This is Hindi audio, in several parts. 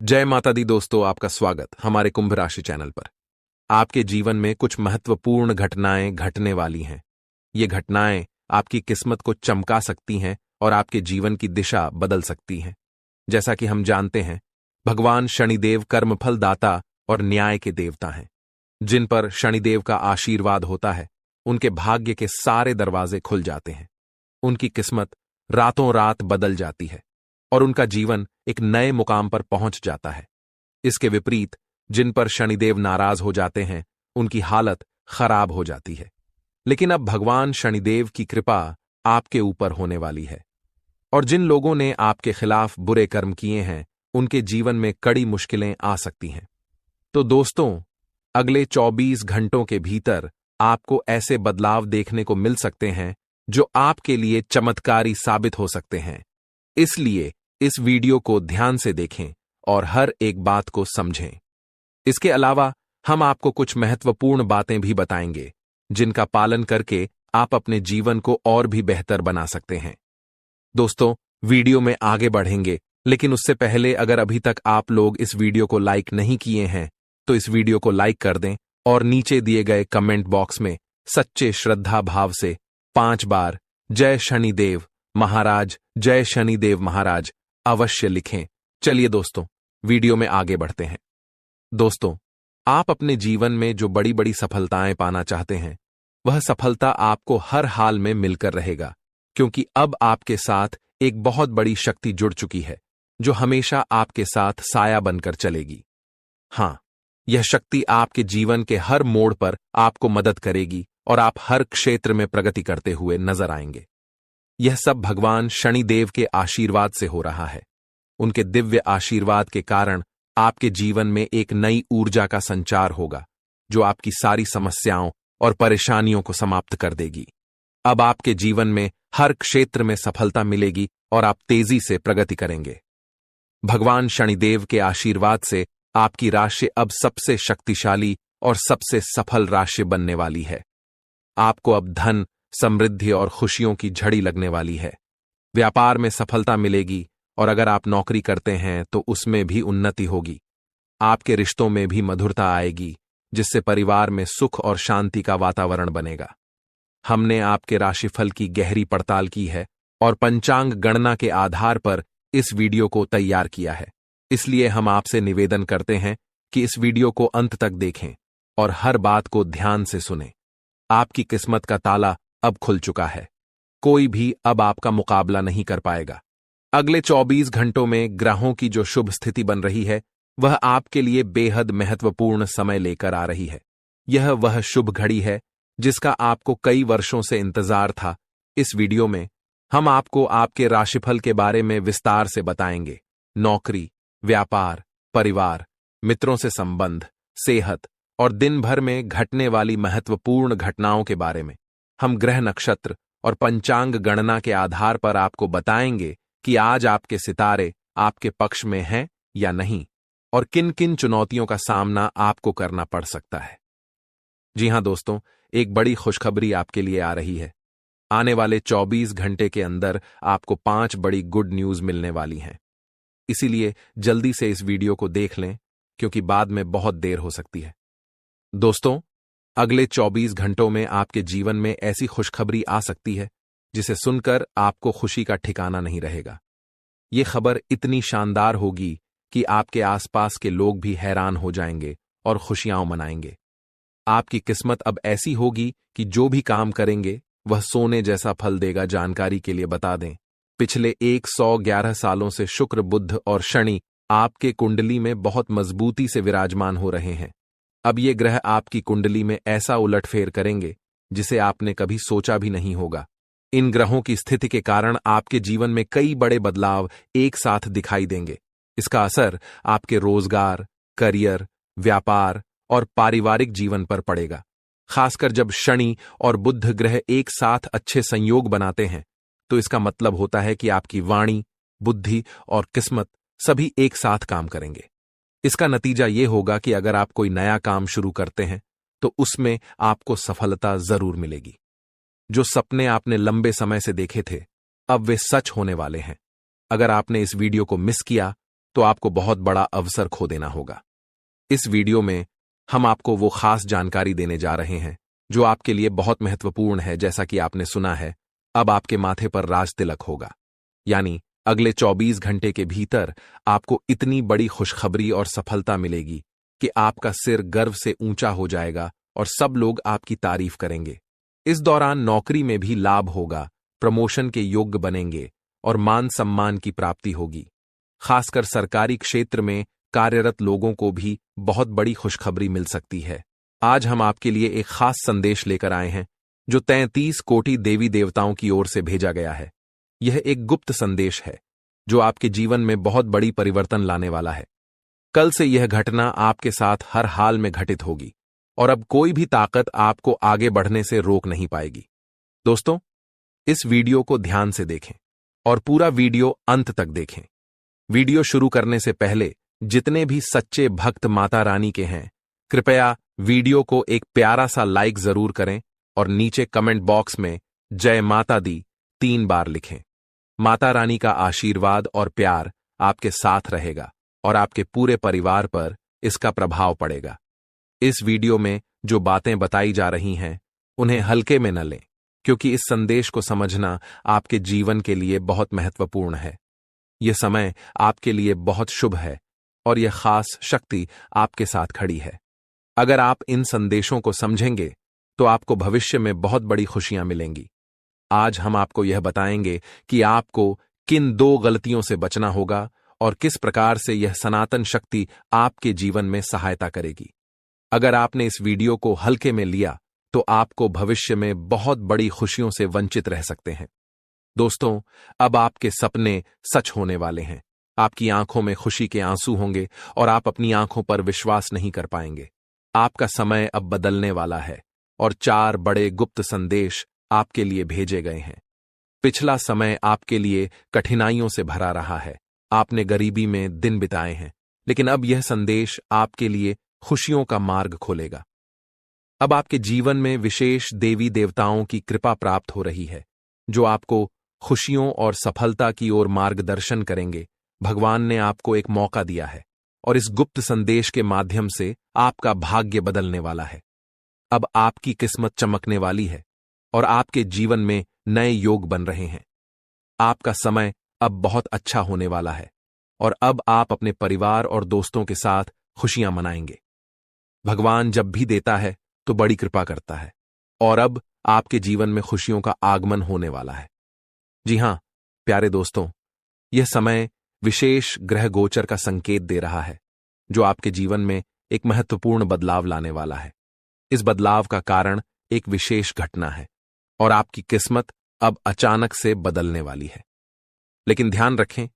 जय माता दी दोस्तों, आपका स्वागत हमारे कुंभ राशि चैनल पर। आपके जीवन में कुछ महत्वपूर्ण घटनाएं घटने वाली हैं। ये घटनाएं आपकी किस्मत को चमका सकती हैं और आपके जीवन की दिशा बदल सकती हैं। जैसा कि हम जानते हैं, भगवान शनिदेव कर्मफल दाता और न्याय के देवता हैं। जिन पर शनिदेव का आशीर्वाद होता है, उनके भाग्य के सारे दरवाजे खुल जाते हैं। उनकी किस्मत रातों रात बदल जाती है और उनका जीवन एक नए मुकाम पर पहुंच जाता है। इसके विपरीत जिन पर शनिदेव नाराज हो जाते हैं, उनकी हालत खराब हो जाती है। लेकिन अब भगवान शनिदेव की कृपा आपके ऊपर होने वाली है और जिन लोगों ने आपके खिलाफ बुरे कर्म किए हैं, उनके जीवन में कड़ी मुश्किलें आ सकती हैं। तो दोस्तों, अगले 24 घंटों के भीतर आपको ऐसे बदलाव देखने को मिल सकते हैं जो आपके लिए चमत्कारी साबित हो सकते हैं। इसलिए इस वीडियो को ध्यान से देखें और हर एक बात को समझें। इसके अलावा हम आपको कुछ महत्वपूर्ण बातें भी बताएंगे, जिनका पालन करके आप अपने जीवन को और भी बेहतर बना सकते हैं। दोस्तों, वीडियो में आगे बढ़ेंगे, लेकिन उससे पहले अगर अभी तक आप लोग इस वीडियो को लाइक नहीं किए हैं, तो इस वीडियो को लाइक कर दें और नीचे दिए गए कमेंट बॉक्स में सच्चे श्रद्धा भाव से 5 बार जय शनिदेव महाराज, जय शनिदेव महाराज अवश्य लिखें। चलिए दोस्तों, वीडियो में आगे बढ़ते हैं। दोस्तों, आप अपने जीवन में जो बड़ी बड़ी सफलताएं पाना चाहते हैं, वह सफलता आपको हर हाल में मिलकर रहेगा, क्योंकि अब आपके साथ एक बहुत बड़ी शक्ति जुड़ चुकी है, जो हमेशा आपके साथ साया बनकर चलेगी। हां, यह शक्ति आपके जीवन के हर मोड़ पर आपको मदद करेगी और आप हर क्षेत्र में प्रगति करते हुए नजर आएंगे। यह सब भगवान शनिदेव के आशीर्वाद से हो रहा है। उनके दिव्य आशीर्वाद के कारण आपके जीवन में एक नई ऊर्जा का संचार होगा, जो आपकी सारी समस्याओं और परेशानियों को समाप्त कर देगी। अब आपके जीवन में हर क्षेत्र में सफलता मिलेगी और आप तेजी से प्रगति करेंगे। भगवान शनिदेव के आशीर्वाद से आपकी राशि अब सबसे शक्तिशाली और सबसे सफल राशि बनने वाली है। आपको अब धन, समृद्धि और खुशियों की झड़ी लगने वाली है। व्यापार में सफलता मिलेगी और अगर आप नौकरी करते हैं तो उसमें भी उन्नति होगी। आपके रिश्तों में भी मधुरता आएगी, जिससे परिवार में सुख और शांति का वातावरण बनेगा। हमने आपके राशिफल की गहरी पड़ताल की है और पंचांग गणना के आधार पर इस वीडियो को तैयार किया है। इसलिए हम आपसे निवेदन करते हैं कि इस वीडियो को अंत तक देखें और हर बात को ध्यान से सुनें। आपकी किस्मत का ताला अब खुल चुका है। कोई भी अब आपका मुकाबला नहीं कर पाएगा। अगले 24 घंटों में ग्रहों की जो शुभ स्थिति बन रही है, वह आपके लिए बेहद महत्वपूर्ण समय लेकर आ रही है। यह वह शुभ घड़ी है जिसका आपको कई वर्षों से इंतजार था। इस वीडियो में हम आपको आपके राशिफल के बारे में विस्तार से बताएंगे। नौकरी, व्यापार, परिवार, मित्रों से संबंध, सेहत और दिन भर में घटने वाली महत्वपूर्ण घटनाओं के बारे में हम ग्रह, नक्षत्र और पंचांग गणना के आधार पर आपको बताएंगे कि आज आपके सितारे आपके पक्ष में हैं या नहीं और किन किन चुनौतियों का सामना आपको करना पड़ सकता है। जी हां दोस्तों, एक बड़ी खुशखबरी आपके लिए आ रही है। आने वाले 24 घंटे के अंदर आपको 5 बड़ी गुड न्यूज मिलने वाली हैं। इसीलिए जल्दी से इस वीडियो को देख लें, क्योंकि बाद में बहुत देर हो सकती है। दोस्तों, अगले 24 घंटों में आपके जीवन में ऐसी खुशखबरी आ सकती है जिसे सुनकर आपको खुशी का ठिकाना नहीं रहेगा। ये खबर इतनी शानदार होगी कि आपके आसपास के लोग भी हैरान हो जाएंगे और खुशियां मनाएंगे। आपकी किस्मत अब ऐसी होगी कि जो भी काम करेंगे वह सोने जैसा फल देगा। जानकारी के लिए बता दें, पिछले 111 सालों से शुक्र, बुध और शनि आपके कुंडली में बहुत मजबूती से विराजमान हो रहे हैं। अब ये ग्रह आपकी कुंडली में ऐसा उलटफेर करेंगे जिसे आपने कभी सोचा भी नहीं होगा। इन ग्रहों की स्थिति के कारण आपके जीवन में कई बड़े बदलाव एक साथ दिखाई देंगे। इसका असर आपके रोजगार, करियर, व्यापार और पारिवारिक जीवन पर पड़ेगा। खासकर जब शनि और बुध ग्रह एक साथ अच्छे संयोग बनाते हैं, तो इसका मतलब होता है कि आपकी वाणी, बुद्धि और किस्मत सभी एक साथ काम करेंगे। इसका नतीजा ये होगा कि अगर आप कोई नया काम शुरू करते हैं, तो उसमें आपको सफलता जरूर मिलेगी। जो सपने आपने लंबे समय से देखे थे, अब वे सच होने वाले हैं। अगर आपने इस वीडियो को मिस किया, तो आपको बहुत बड़ा अवसर खो देना होगा। इस वीडियो में हम आपको वो खास जानकारी देने जा रहे हैं जो आपके लिए बहुत महत्वपूर्ण है। जैसा कि आपने सुना है, अब आपके माथे पर राज तिलक होगा, यानी अगले 24 घंटे के भीतर आपको इतनी बड़ी खुशखबरी और सफलता मिलेगी कि आपका सिर गर्व से ऊंचा हो जाएगा और सब लोग आपकी तारीफ करेंगे। इस दौरान नौकरी में भी लाभ होगा, प्रमोशन के योग्य बनेंगे और मान सम्मान की प्राप्ति होगी। खासकर सरकारी क्षेत्र में कार्यरत लोगों को भी बहुत बड़ी खुशखबरी मिल सकती है। आज हम आपके लिए एक खास संदेश लेकर आए हैं जो 33 कोटि देवी देवताओं की ओर से भेजा गया है। यह एक गुप्त संदेश है जो आपके जीवन में बहुत बड़ी परिवर्तन लाने वाला है। कल से यह घटना आपके साथ हर हाल में घटित होगी और अब कोई भी ताकत आपको आगे बढ़ने से रोक नहीं पाएगी। दोस्तों, इस वीडियो को ध्यान से देखें और पूरा वीडियो अंत तक देखें। वीडियो शुरू करने से पहले जितने भी सच्चे भक्त माता रानी के हैं, कृपया वीडियो को एक प्यारा सा लाइक जरूर करें और नीचे कमेंट बॉक्स में जय माता दी 3 बार लिखें। माता रानी का आशीर्वाद और प्यार आपके साथ रहेगा और आपके पूरे परिवार पर इसका प्रभाव पड़ेगा। इस वीडियो में जो बातें बताई जा रही हैं, उन्हें हल्के में न लें, क्योंकि इस संदेश को समझना आपके जीवन के लिए बहुत महत्वपूर्ण है। यह समय आपके लिए बहुत शुभ है और यह खास शक्ति आपके साथ खड़ी है। अगर आप इन संदेशों को समझेंगे तो आपको भविष्य में बहुत बड़ी खुशियां मिलेंगी। आज हम आपको यह बताएंगे कि आपको किन 2 गलतियों से बचना होगा और किस प्रकार से यह सनातन शक्ति आपके जीवन में सहायता करेगी। अगर आपने इस वीडियो को हल्के में लिया तो आपको भविष्य में बहुत बड़ी खुशियों से वंचित रह सकते हैं। दोस्तों, अब आपके सपने सच होने वाले हैं। आपकी आंखों में खुशी के आंसू होंगे और आप अपनी आंखों पर विश्वास नहीं कर पाएंगे। आपका समय अब बदलने वाला है और 4 बड़े गुप्त संदेश आपके लिए भेजे गए हैं। पिछला समय आपके लिए कठिनाइयों से भरा रहा है। आपने गरीबी में दिन बिताए हैं, लेकिन अब यह संदेश आपके लिए खुशियों का मार्ग खोलेगा। अब आपके जीवन में विशेष देवी देवताओं की कृपा प्राप्त हो रही है जो आपको खुशियों और सफलता की ओर मार्गदर्शन करेंगे। भगवान ने आपको एक मौका दिया है और इस गुप्त संदेश के माध्यम से आपका भाग्य बदलने वाला है। अब आपकी किस्मत चमकने वाली है और आपके जीवन में नए योग बन रहे हैं। आपका समय अब बहुत अच्छा होने वाला है और अब आप अपने परिवार और दोस्तों के साथ खुशियां मनाएंगे। भगवान जब भी देता है तो बड़ी कृपा करता है और अब आपके जीवन में खुशियों का आगमन होने वाला है। जी हां, प्यारे दोस्तों, यह समय विशेष ग्रह गोचर का संकेत दे रहा है जो आपके जीवन में एक महत्वपूर्ण बदलाव लाने वाला है। इस बदलाव का कारण एक विशेष घटना है और आपकी किस्मत अब अचानक से बदलने वाली है। लेकिन ध्यान रखें,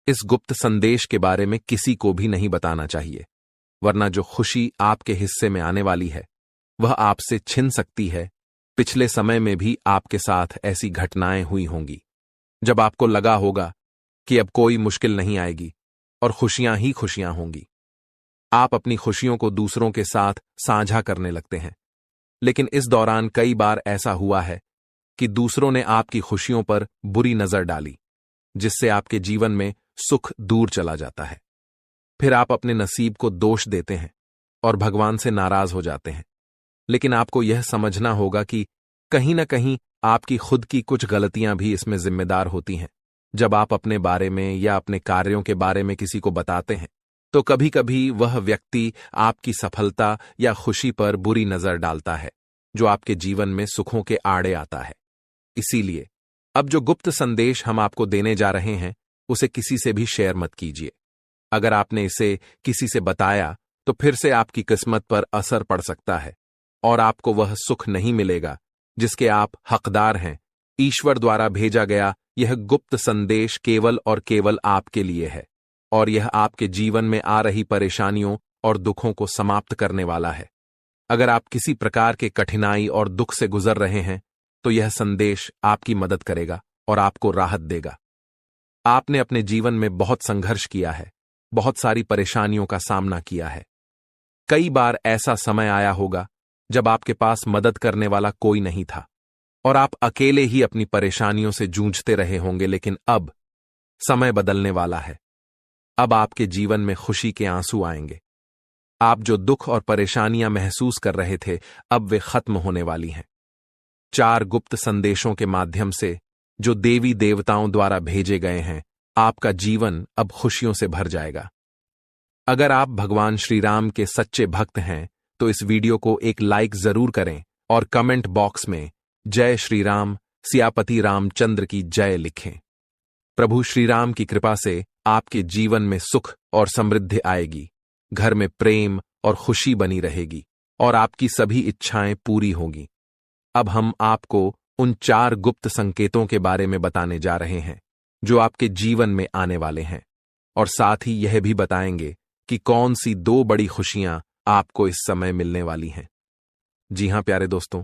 इस गुप्त संदेश के बारे में किसी को भी नहीं बताना चाहिए, वरना जो खुशी आपके हिस्से में आने वाली है वह आपसे छिन सकती है। पिछले समय में भी आपके साथ ऐसी घटनाएं हुई होंगी जब आपको लगा होगा कि अब कोई मुश्किल नहीं आएगी और खुशियां ही खुशियां होंगी। आप अपनी खुशियों को दूसरों के साथ साझा करने लगते हैं, लेकिन इस दौरान कई बार ऐसा हुआ है कि दूसरों ने आपकी खुशियों पर बुरी नजर डाली, जिससे आपके जीवन में सुख दूर चला जाता है। फिर आप अपने नसीब को दोष देते हैं और भगवान से नाराज हो जाते हैं। लेकिन आपको यह समझना होगा कि कहीं न कहीं आपकी खुद की कुछ गलतियां भी इसमें जिम्मेदार होती हैं। जब आप अपने बारे में या अपने कार्यों के बारे में किसी को बताते हैं तो कभी कभी वह व्यक्ति आपकी सफलता या खुशी पर बुरी नजर डालता है, जो आपके जीवन में सुखों के आड़े आता है। इसीलिए अब जो गुप्त संदेश हम आपको देने जा रहे हैं उसे किसी से भी शेयर मत कीजिए। अगर आपने इसे किसी से बताया तो फिर से आपकी किस्मत पर असर पड़ सकता है और आपको वह सुख नहीं मिलेगा जिसके आप हकदार हैं। ईश्वर द्वारा भेजा गया यह गुप्त संदेश केवल और केवल आपके लिए है और यह आपके जीवन में आ रही परेशानियों और दुखों को समाप्त करने वाला है। अगर आप किसी प्रकार के कठिनाई और दुख से गुजर रहे हैं तो यह संदेश आपकी मदद करेगा और आपको राहत देगा। आपने अपने जीवन में बहुत संघर्ष किया है, बहुत सारी परेशानियों का सामना किया है। कई बार ऐसा समय आया होगा जब आपके पास मदद करने वाला कोई नहीं था और आप अकेले ही अपनी परेशानियों से जूझते रहे होंगे, लेकिन अब समय बदलने वाला है। अब आपके जीवन में खुशी के आंसू आएंगे। आप जो दुख और परेशानियां महसूस कर रहे थे, अब वे खत्म होने वाली हैं। 4 गुप्त संदेशों के माध्यम से, जो देवी देवताओं द्वारा भेजे गए हैं, आपका जीवन अब खुशियों से भर जाएगा। अगर आप भगवान श्री राम के सच्चे भक्त हैं, तो इस वीडियो को एक लाइक जरूर करें और कमेंट बॉक्स में जय श्री राम, सियापति रामचंद्र की जय लिखें। प्रभु श्री राम की कृपा से आपके जीवन में सुख और समृद्धि आएगी, घर में प्रेम और खुशी बनी रहेगी और आपकी सभी इच्छाएं पूरी होंगी। अब हम आपको उन 4 गुप्त संकेतों के बारे में बताने जा रहे हैं जो आपके जीवन में आने वाले हैं, और साथ ही यह भी बताएंगे कि कौन सी 2 बड़ी खुशियां आपको इस समय मिलने वाली हैं। जी हां प्यारे दोस्तों,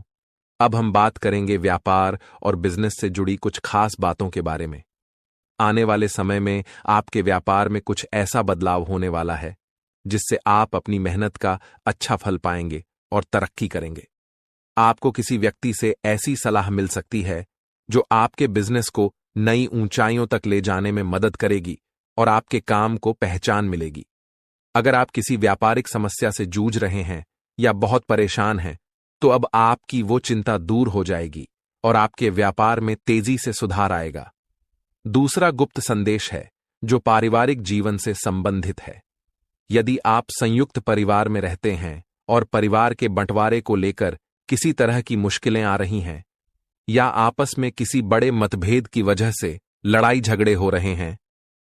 अब हम बात करेंगे व्यापार और बिजनेस से जुड़ी कुछ खास बातों के बारे में। आने वाले समय में आपके व्यापार में कुछ ऐसा बदलाव होने वाला है जिससे आप अपनी मेहनत का अच्छा फल पाएंगे और तरक्की करेंगे। आपको किसी व्यक्ति से ऐसी सलाह मिल सकती है जो आपके बिजनेस को नई ऊंचाइयों तक ले जाने में मदद करेगी और आपके काम को पहचान मिलेगी। अगर आप किसी व्यापारिक समस्या से जूझ रहे हैं या बहुत परेशान हैं, तो अब आपकी वो चिंता दूर हो जाएगी और आपके व्यापार में तेजी से सुधार आएगा। दूसरा गुप्त संदेश है जो पारिवारिक जीवन से संबंधित है। यदि आप संयुक्त परिवार में रहते हैं और परिवार के बंटवारे को लेकर किसी तरह की मुश्किलें आ रही हैं, या आपस में किसी बड़े मतभेद की वजह से लड़ाई झगड़े हो रहे हैं,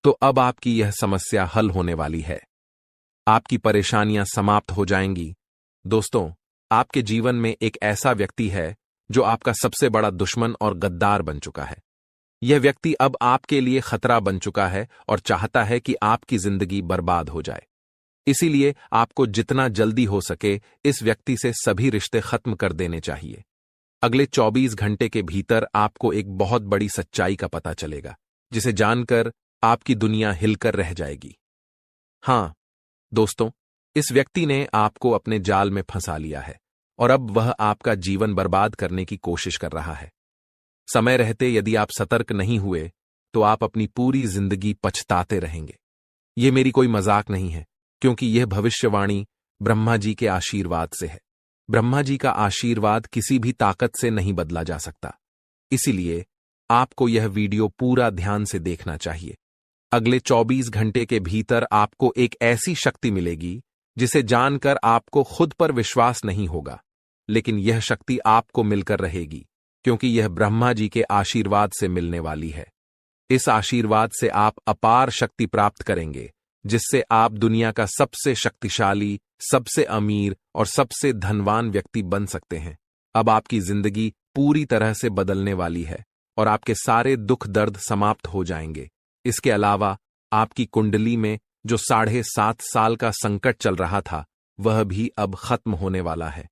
तो अब आपकी यह समस्या हल होने वाली है। आपकी परेशानियां समाप्त हो जाएंगी। दोस्तों, आपके जीवन में एक ऐसा व्यक्ति है जो आपका सबसे बड़ा दुश्मन और गद्दार बन चुका है। यह व्यक्ति अब आपके लिए खतरा बन चुका है और चाहता है कि आपकी जिंदगी बर्बाद हो जाए। इसीलिए आपको जितना जल्दी हो सके इस व्यक्ति से सभी रिश्ते खत्म कर देने चाहिए। अगले 24 घंटे के भीतर आपको एक बहुत बड़ी सच्चाई का पता चलेगा, जिसे जानकर आपकी दुनिया हिलकर रह जाएगी। हां दोस्तों, इस व्यक्ति ने आपको अपने जाल में फंसा लिया है और अब वह आपका जीवन बर्बाद करने की कोशिश कर रहा है। समय रहते यदि आप सतर्क नहीं हुए तो आप अपनी पूरी जिंदगी पछताते रहेंगे। यह मेरी कोई मजाक नहीं है, क्योंकि यह भविष्यवाणी ब्रह्मा जी के आशीर्वाद से है। ब्रह्मा जी का आशीर्वाद किसी भी ताकत से नहीं बदला जा सकता। इसीलिए आपको यह वीडियो पूरा ध्यान से देखना चाहिए। अगले 24 घंटे के भीतर आपको एक ऐसी शक्ति मिलेगी जिसे जानकर आपको खुद पर विश्वास नहीं होगा, लेकिन यह शक्ति आपको मिलकर रहेगी, क्योंकि यह ब्रह्मा जी के आशीर्वाद से मिलने वाली है। इस आशीर्वाद से आप अपार शक्ति प्राप्त करेंगे, जिससे आप दुनिया का सबसे शक्तिशाली, सबसे अमीर और सबसे धनवान व्यक्ति बन सकते हैं। अब आपकी जिंदगी पूरी तरह से बदलने वाली है और आपके सारे दुख दर्द समाप्त हो जाएंगे। इसके अलावा आपकी कुंडली में जो 7.5 साल का संकट चल रहा था, वह भी अब खत्म होने वाला है।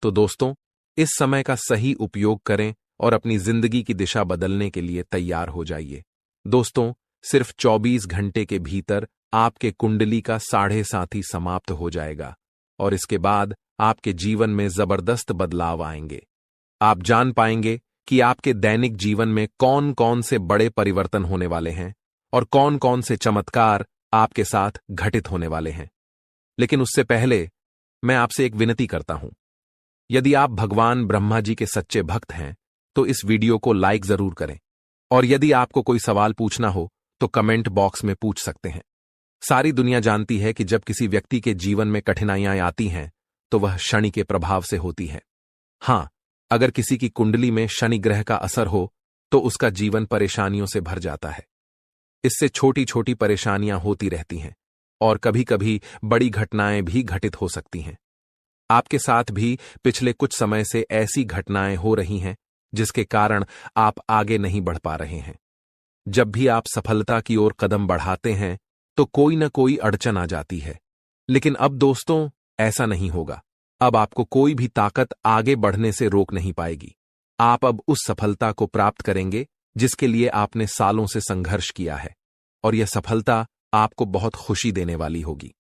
तो दोस्तों, इस समय का सही उपयोग करें और अपनी जिंदगी की दिशा बदलने के लिए तैयार हो जाइए। दोस्तों, सिर्फ 24 घंटे के भीतर आपके कुंडली का 7.5 समाप्त हो जाएगा और इसके बाद आपके जीवन में जबरदस्त बदलाव आएंगे। आप जान पाएंगे कि आपके दैनिक जीवन में कौन कौन से बड़े परिवर्तन होने वाले हैं और कौन कौन से चमत्कार आपके साथ घटित होने वाले हैं। लेकिन उससे पहले मैं आपसे एक विनती करता हूं। यदि आप भगवान ब्रह्मा जी के सच्चे भक्त हैं, तो इस वीडियो को लाइक जरूर करें, और यदि आपको कोई सवाल पूछना हो तो कमेंट बॉक्स में पूछ सकते हैं। सारी दुनिया जानती है कि जब किसी व्यक्ति के जीवन में कठिनाइयां आती हैं तो वह शनि के प्रभाव से होती है। हां, अगर किसी की कुंडली में शनि ग्रह का असर हो तो उसका जीवन परेशानियों से भर जाता है। इससे छोटी छोटी परेशानियां होती रहती हैं और कभी कभी बड़ी घटनाएं भी घटित हो सकती हैं। आपके साथ भी पिछले कुछ समय से ऐसी घटनाएं हो रही हैं जिसके कारण आप आगे नहीं बढ़ पा रहे हैं। जब भी आप सफलता की ओर कदम बढ़ाते हैं तो कोई न कोई अड़चन आ जाती है, लेकिन अब दोस्तों ऐसा नहीं होगा। अब आपको कोई भी ताकत आगे बढ़ने से रोक नहीं पाएगी। आप अब उस सफलता को प्राप्त करेंगे जिसके लिए आपने सालों से संघर्ष किया है, और यह सफलता आपको बहुत खुशी देने वाली होगी,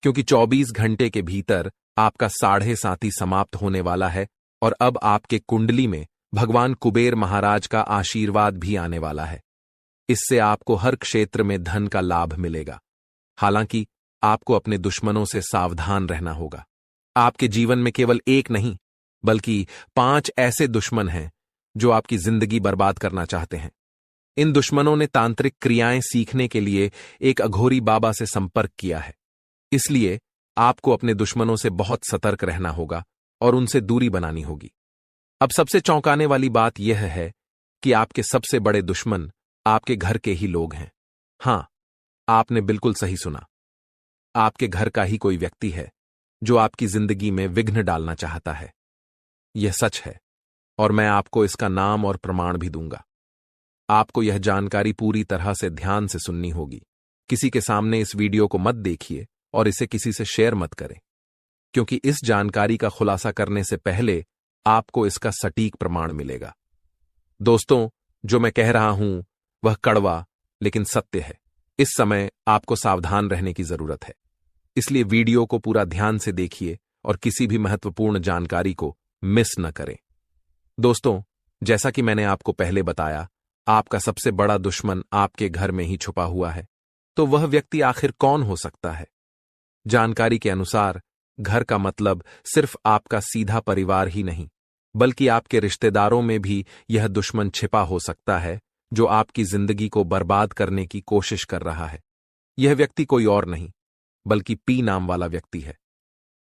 क्योंकि 24 घंटे के भीतर आपका 7.5 समाप्त होने वाला है और अब आपके कुंडली में भगवान कुबेर महाराज का आशीर्वाद भी आने वाला है। इससे आपको हर क्षेत्र में धन का लाभ मिलेगा। हालांकि आपको अपने दुश्मनों से सावधान रहना होगा। आपके जीवन में केवल एक नहीं, बल्कि 5 ऐसे दुश्मन हैं जो आपकी जिंदगी बर्बाद करना चाहते हैं। इन दुश्मनों ने तांत्रिक क्रियाएं सीखने के लिए एक अघोरी बाबा से संपर्क किया है। इसलिए आपको अपने दुश्मनों से बहुत सतर्क रहना होगा और उनसे दूरी बनानी होगी। अब सबसे चौंकाने वाली बात यह है कि आपके सबसे बड़े दुश्मन आपके घर के ही लोग हैं। हां, आपने बिल्कुल सही सुना। आपके घर का ही कोई व्यक्ति है जो आपकी जिंदगी में विघ्न डालना चाहता है। यह सच है और मैं आपको इसका नाम और प्रमाण भी दूंगा। आपको यह जानकारी पूरी तरह से ध्यान से सुननी होगी। किसी के सामने इस वीडियो को मत देखिए और इसे किसी से शेयर मत करें, क्योंकि इस जानकारी का खुलासा करने से पहले आपको इसका सटीक प्रमाण मिलेगा। दोस्तों, जो मैं कह रहा हूं वह कड़वा लेकिन सत्य है। इस समय आपको सावधान रहने की जरूरत है, इसलिए वीडियो को पूरा ध्यान से देखिए और किसी भी महत्वपूर्ण जानकारी को मिस न करें। दोस्तों, जैसा कि मैंने आपको पहले बताया, आपका सबसे बड़ा दुश्मन आपके घर में ही छुपा हुआ है। तो वह व्यक्ति आखिर कौन हो सकता है? जानकारी के अनुसार घर का मतलब सिर्फ आपका सीधा परिवार ही नहीं, बल्कि आपके रिश्तेदारों में भी यह दुश्मन छिपा हो सकता है जो आपकी जिंदगी को बर्बाद करने की कोशिश कर रहा है। यह व्यक्ति कोई और नहीं, बल्कि पी नाम वाला व्यक्ति है।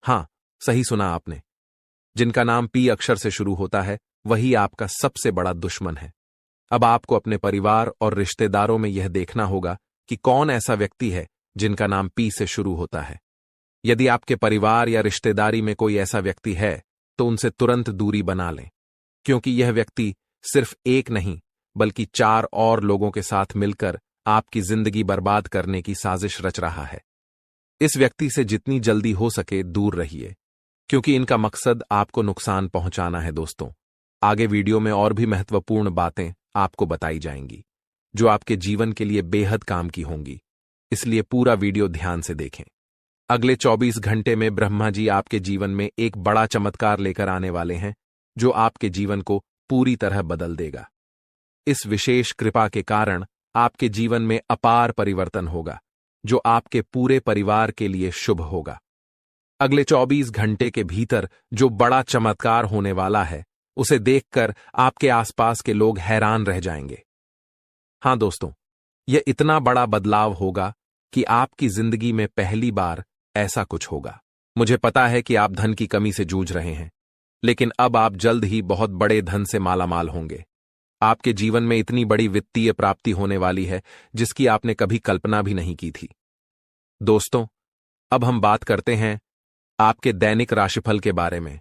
हां, सही सुना आपने। जिनका नाम पी अक्षर से शुरू होता है, वही आपका सबसे बड़ा दुश्मन है। अब आपको अपने परिवार और रिश्तेदारों में यह देखना होगा कि कौन ऐसा व्यक्ति है जिनका नाम पी से शुरू होता है। यदि आपके परिवार या रिश्तेदारी में कोई ऐसा व्यक्ति है, तो उनसे तुरंत दूरी बना लें, क्योंकि यह व्यक्ति सिर्फ एक नहीं, बल्कि 4 और लोगों के साथ मिलकर आपकी जिंदगी बर्बाद करने की साजिश रच रहा है। इस व्यक्ति से जितनी जल्दी हो सके दूर रहिए, क्योंकि इनका मकसद आपको नुकसान पहुंचाना है। दोस्तों, आगे वीडियो में और भी महत्वपूर्ण बातें आपको बताई जाएंगी, जो आपके जीवन के लिए बेहद काम की होंगी, इसलिए पूरा वीडियो ध्यान से देखें। अगले 24 घंटे में ब्रह्मा जी आपके जीवन में एक बड़ा चमत्कार लेकर आने वाले हैं, जो आपके जीवन को पूरी तरह बदल देगा। इस विशेष कृपा के कारण आपके जीवन में अपार परिवर्तन होगा, जो आपके पूरे परिवार के लिए शुभ होगा। अगले 24 घंटे के भीतर जो बड़ा चमत्कार होने वाला है, उसे देखकर आपके आसपास के लोग हैरान रह जाएंगे। हां दोस्तों, यह इतना बड़ा बदलाव होगा कि आपकी जिंदगी में पहली बार ऐसा कुछ होगा। मुझे पता है कि आप धन की कमी से जूझ रहे हैं, लेकिन अब आप जल्द ही बहुत बड़े धन से मालामाल होंगे। आपके जीवन में इतनी बड़ी वित्तीय प्राप्ति होने वाली है जिसकी आपने कभी कल्पना भी नहीं की थी। दोस्तों, अब हम बात करते हैं आपके दैनिक राशिफल के बारे में।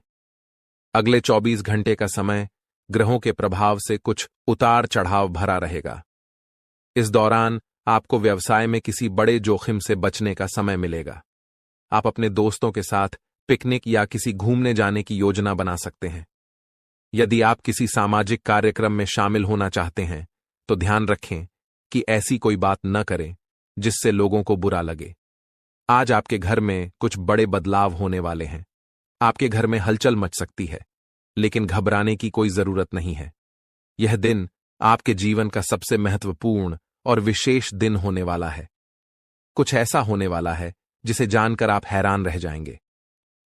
अगले 24 घंटे का समय ग्रहों के प्रभाव से कुछ उतार चढ़ाव भरा रहेगा। इस दौरान आपको व्यवसाय में किसी बड़े जोखिम से बचने का समय मिलेगा। आप अपने दोस्तों के साथ पिकनिक या किसी घूमने जाने की योजना बना सकते हैं। यदि आप किसी सामाजिक कार्यक्रम में शामिल होना चाहते हैं, तो ध्यान रखें कि ऐसी कोई बात न करें जिससे लोगों को बुरा लगे। आज आपके घर में कुछ बड़े बदलाव होने वाले हैं। आपके घर में हलचल मच सकती है, लेकिन घबराने की कोई जरूरत नहीं है। यह दिन आपके जीवन का सबसे महत्वपूर्ण और विशेष दिन होने वाला है। कुछ ऐसा होने वाला है जिसे जानकर आप हैरान रह जाएंगे।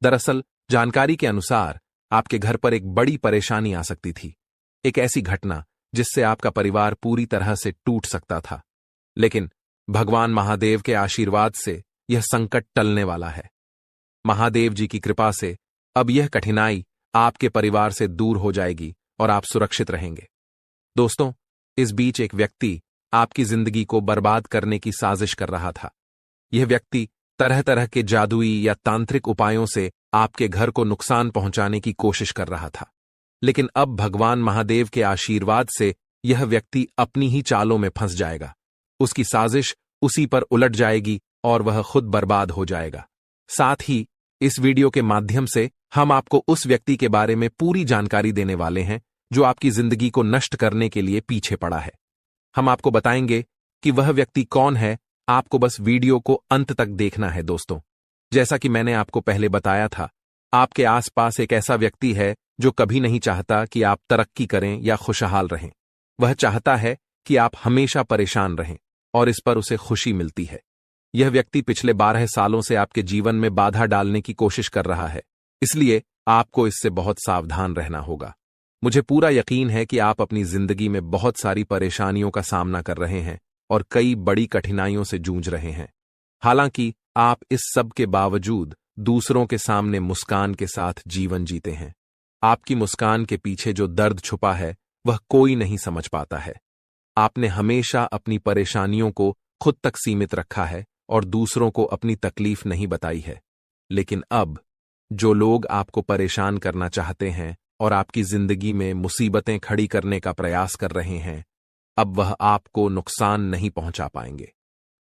दरअसल, जानकारी के अनुसार आपके घर पर एक बड़ी परेशानी आ सकती थी, एक ऐसी घटना जिससे आपका परिवार पूरी तरह से टूट सकता था। लेकिन भगवान महादेव के आशीर्वाद से यह संकट टलने वाला है। महादेव जी की कृपा से अब यह कठिनाई आपके परिवार से दूर हो जाएगी और आप सुरक्षित रहेंगे। दोस्तों, इस बीच एक व्यक्ति आपकी जिंदगी को बर्बाद करने की साजिश कर रहा था। यह व्यक्ति तरह तरह के जादुई या तांत्रिक उपायों से आपके घर को नुकसान पहुंचाने की कोशिश कर रहा था। लेकिन अब भगवान महादेव के आशीर्वाद से यह व्यक्ति अपनी ही चालों में फंस जाएगा। उसकी साजिश उसी पर उलट जाएगी और वह खुद बर्बाद हो जाएगा। साथ ही इस वीडियो के माध्यम से हम आपको उस व्यक्ति के बारे में पूरी जानकारी देने वाले हैं जो आपकी जिंदगी को नष्ट करने के लिए पीछे पड़ा है। हम आपको बताएंगे कि वह व्यक्ति कौन है। आपको बस वीडियो को अंत तक देखना है। दोस्तों, जैसा कि मैंने आपको पहले बताया था, आपके आसपास एक ऐसा व्यक्ति है जो कभी नहीं चाहता कि आप तरक्की करें या खुशहाल रहें। वह चाहता है कि आप हमेशा परेशान रहें और इस पर उसे खुशी मिलती है। यह व्यक्ति पिछले 12 सालों से आपके जीवन में बाधा डालने की कोशिश कर रहा है, इसलिए आपको इससे बहुत सावधान रहना होगा। मुझे पूरा यकीन है कि आप अपनी जिंदगी में बहुत सारी परेशानियों का सामना कर रहे हैं और कई बड़ी कठिनाइयों से जूझ रहे हैं। हालांकि आप इस सब के बावजूद दूसरों के सामने मुस्कान के साथ जीवन जीते हैं। आपकी मुस्कान के पीछे जो दर्द छुपा है वह कोई नहीं समझ पाता है। आपने हमेशा अपनी परेशानियों को खुद तक सीमित रखा है और दूसरों को अपनी तकलीफ नहीं बताई है। लेकिन अब जो लोग आपको परेशान करना चाहते हैं और आपकी जिंदगी में मुसीबतें खड़ी करने का प्रयास कर रहे हैं, अब वह आपको नुकसान नहीं पहुंचा पाएंगे।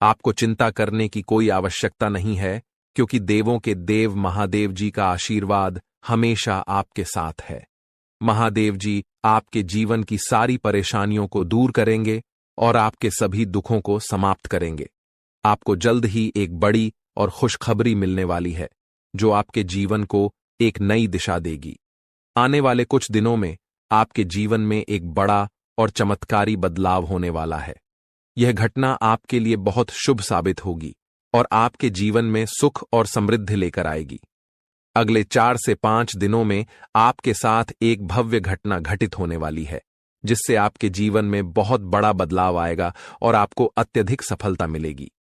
आपको चिंता करने की कोई आवश्यकता नहीं है, क्योंकि देवों के देव महादेव जी का आशीर्वाद हमेशा आपके साथ है। महादेव जी आपके जीवन की सारी परेशानियों को दूर करेंगे और आपके सभी दुखों को समाप्त करेंगे। आपको जल्द ही एक बड़ी और खुशखबरी मिलने वाली है, जो आपके जीवन को एक नई दिशा देगी। आने वाले कुछ दिनों में आपके जीवन में एक बड़ा और चमत्कारी बदलाव होने वाला है। यह घटना आपके लिए बहुत शुभ साबित होगी और आपके जीवन में सुख और समृद्धि लेकर आएगी। अगले 4 से 5 दिनों में आपके साथ एक भव्य घटना घटित होने वाली है, जिससे आपके जीवन में बहुत बड़ा बदलाव आएगा और आपको अत्यधिक सफलता मिलेगी।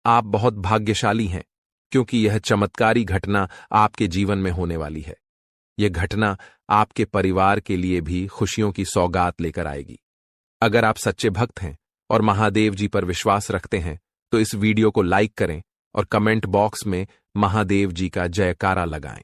आप बहुत भाग्यशाली हैं, क्योंकि यह चमत्कारी घटना आपके जीवन में होने वाली है। यह घटना आपके परिवार के लिए भी खुशियों की सौगात लेकर आएगी। अगर आप सच्चे भक्त हैं और महादेव जी पर विश्वास रखते हैं, तो इस वीडियो को लाइक करें और कमेंट बॉक्स में महादेव जी का जयकारा लगाएं।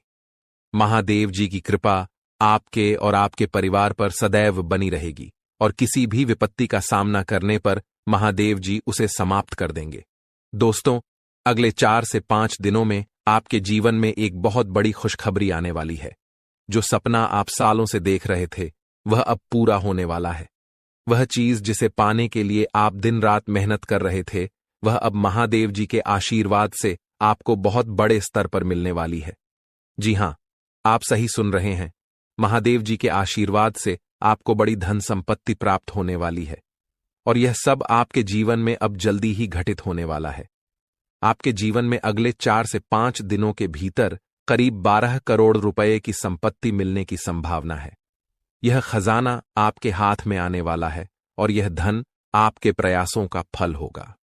महादेव जी की कृपा आपके और आपके परिवार पर सदैव बनी रहेगी और किसी भी विपत्ति का सामना करने पर महादेव जी उसे समाप्त कर देंगे। दोस्तों, अगले 4 से 5 दिनों में आपके जीवन में एक बहुत बड़ी खुशखबरी आने वाली है। जो सपना आप सालों से देख रहे थे, वह अब पूरा होने वाला है। वह चीज जिसे पाने के लिए आप दिन रात मेहनत कर रहे थे, वह अब महादेव जी के आशीर्वाद से आपको बहुत बड़े स्तर पर मिलने वाली है। जी हां, आप सही सुन रहे हैं। महादेव जी के आशीर्वाद से आपको बड़ी धन संपत्ति प्राप्त होने वाली है और यह सब आपके जीवन में अब जल्दी ही घटित होने वाला है। आपके जीवन में अगले 4 से 5 दिनों के भीतर करीब 12 करोड़ रुपए की संपत्ति मिलने की संभावना है। यह खजाना आपके हाथ में आने वाला है और यह धन आपके प्रयासों का फल होगा।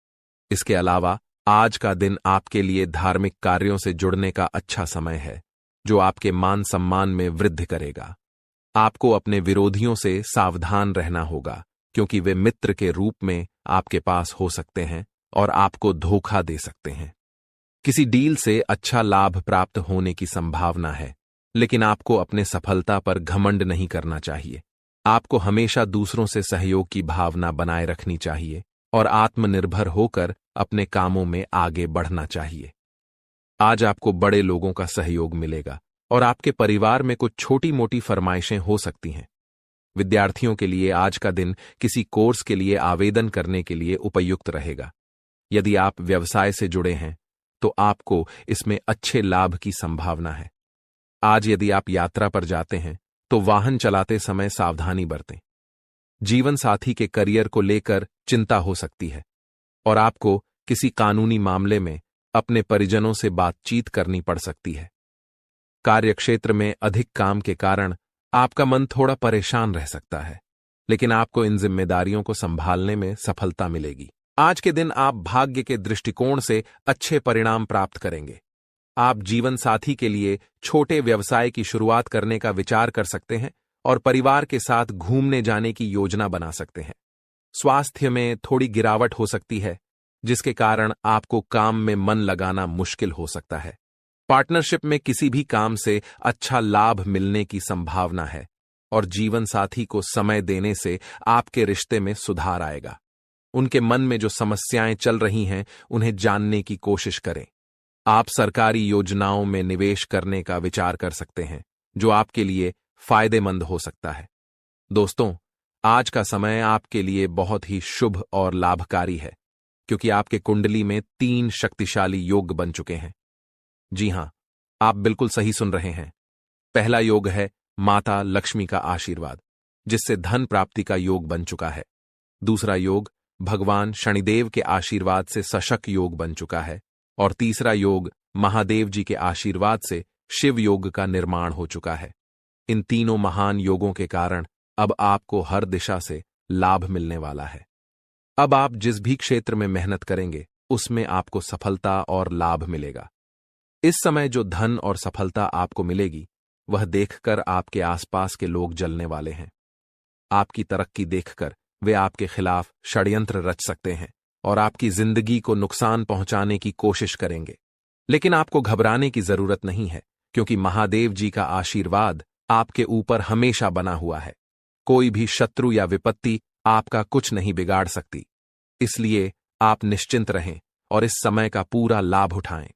इसके अलावा आज का दिन आपके लिए धार्मिक कार्यों से जुड़ने का अच्छा समय है, जो आपके मान सम्मान में वृद्धि करेगा। आपको अपने विरोधियों से सावधान रहना होगा, क्योंकि वे मित्र के रूप में आपके पास हो सकते हैं और आपको धोखा दे सकते हैं। किसी डील से अच्छा लाभ प्राप्त होने की संभावना है, लेकिन आपको अपने सफलता पर घमंड नहीं करना चाहिए। आपको हमेशा दूसरों से सहयोग की भावना बनाए रखनी चाहिए और आत्मनिर्भर होकर अपने कामों में आगे बढ़ना चाहिए। आज आपको बड़े लोगों का सहयोग मिलेगा और आपके परिवार में कुछ छोटी मोटी फरमाइशें हो सकती हैं। विद्यार्थियों के लिए आज का दिन किसी कोर्स के लिए आवेदन करने के लिए उपयुक्त रहेगा। यदि आप व्यवसाय से जुड़े हैं, तो आपको इसमें अच्छे लाभ की संभावना है। आज यदि आप यात्रा पर जाते हैं, तो वाहन चलाते समय सावधानी बरतें। जीवन साथी के करियर को लेकर चिंता हो सकती है और आपको किसी कानूनी मामले में अपने परिजनों से बातचीत करनी पड़ सकती है। कार्यक्षेत्र में अधिक काम के कारण आपका मन थोड़ा परेशान रह सकता है, लेकिन आपको इन जिम्मेदारियों को संभालने में सफलता मिलेगी। आज के दिन आप भाग्य के दृष्टिकोण से अच्छे परिणाम प्राप्त करेंगे। आप जीवन साथी के लिए छोटे व्यवसाय की शुरुआत करने का विचार कर सकते हैं और परिवार के साथ घूमने जाने की योजना बना सकते हैं। स्वास्थ्य में थोड़ी गिरावट हो सकती है, जिसके कारण आपको काम में मन लगाना मुश्किल हो सकता है। पार्टनरशिप में किसी भी काम से अच्छा लाभ मिलने की संभावना है और जीवन साथी को समय देने से आपके रिश्ते में सुधार आएगा। उनके मन में जो समस्याएं चल रही हैं, उन्हें जानने की कोशिश करें। आप सरकारी योजनाओं में निवेश करने का विचार कर सकते हैं, जो आपके लिए फायदेमंद हो सकता है। दोस्तों, आज का समय आपके लिए बहुत ही शुभ और लाभकारी है, क्योंकि आपके कुंडली में 3 शक्तिशाली योग बन चुके हैं। जी हां, आप बिल्कुल सही सुन रहे हैं। पहला योग है माता लक्ष्मी का आशीर्वाद, जिससे धन प्राप्ति का योग बन चुका है। दूसरा योग भगवान शनिदेव के आशीर्वाद से सशक योग बन चुका है और तीसरा योग महादेव जी के आशीर्वाद से शिव योग का निर्माण हो चुका है। इन तीनों महान योगों के कारण अब आपको हर दिशा से लाभ मिलने वाला है। अब आप जिस भी क्षेत्र में मेहनत करेंगे उसमें आपको सफलता और लाभ मिलेगा। इस समय जो धन और सफलता आपको मिलेगी वह देखकर आपके आसपास के लोग जलने वाले हैं। आपकी तरक्की देखकर वे आपके खिलाफ षड्यंत्र रच सकते हैं और आपकी जिंदगी को नुकसान पहुंचाने की कोशिश करेंगे। लेकिन आपको घबराने की जरूरत नहीं है, क्योंकि महादेव जी का आशीर्वाद आपके ऊपर हमेशा बना हुआ है। कोई भी शत्रु या विपत्ति आपका कुछ नहीं बिगाड़ सकती। इसलिए आप निश्चिंत रहें और इस समय का पूरा लाभ उठाएं।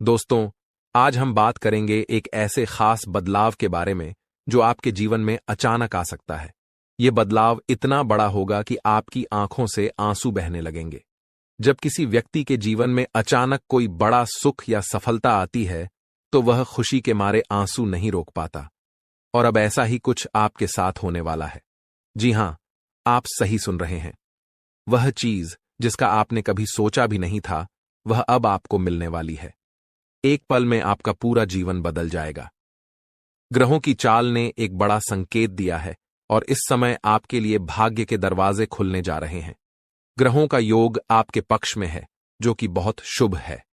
दोस्तों, आज हम बात करेंगे एक ऐसे खास बदलाव के बारे में जो आपके जीवन में अचानक आ सकता है। यह बदलाव इतना बड़ा होगा कि आपकी आंखों से आंसू बहने लगेंगे। जब किसी व्यक्ति के जीवन में अचानक कोई बड़ा सुख या सफलता आती है तो वह खुशी के मारे आंसू नहीं रोक पाता। और अब ऐसा ही कुछ आपके साथ होने वाला है। जी हां, आप सही सुन रहे हैं। वह चीज जिसका आपने कभी सोचा भी नहीं था, वह अब आपको मिलने वाली है। एक पल में आपका पूरा जीवन बदल जाएगा। ग्रहों की चाल ने एक बड़ा संकेत दिया है और इस समय आपके लिए भाग्य के दरवाजे खुलने जा रहे हैं। ग्रहों का योग आपके पक्ष में है, जो कि बहुत शुभ है।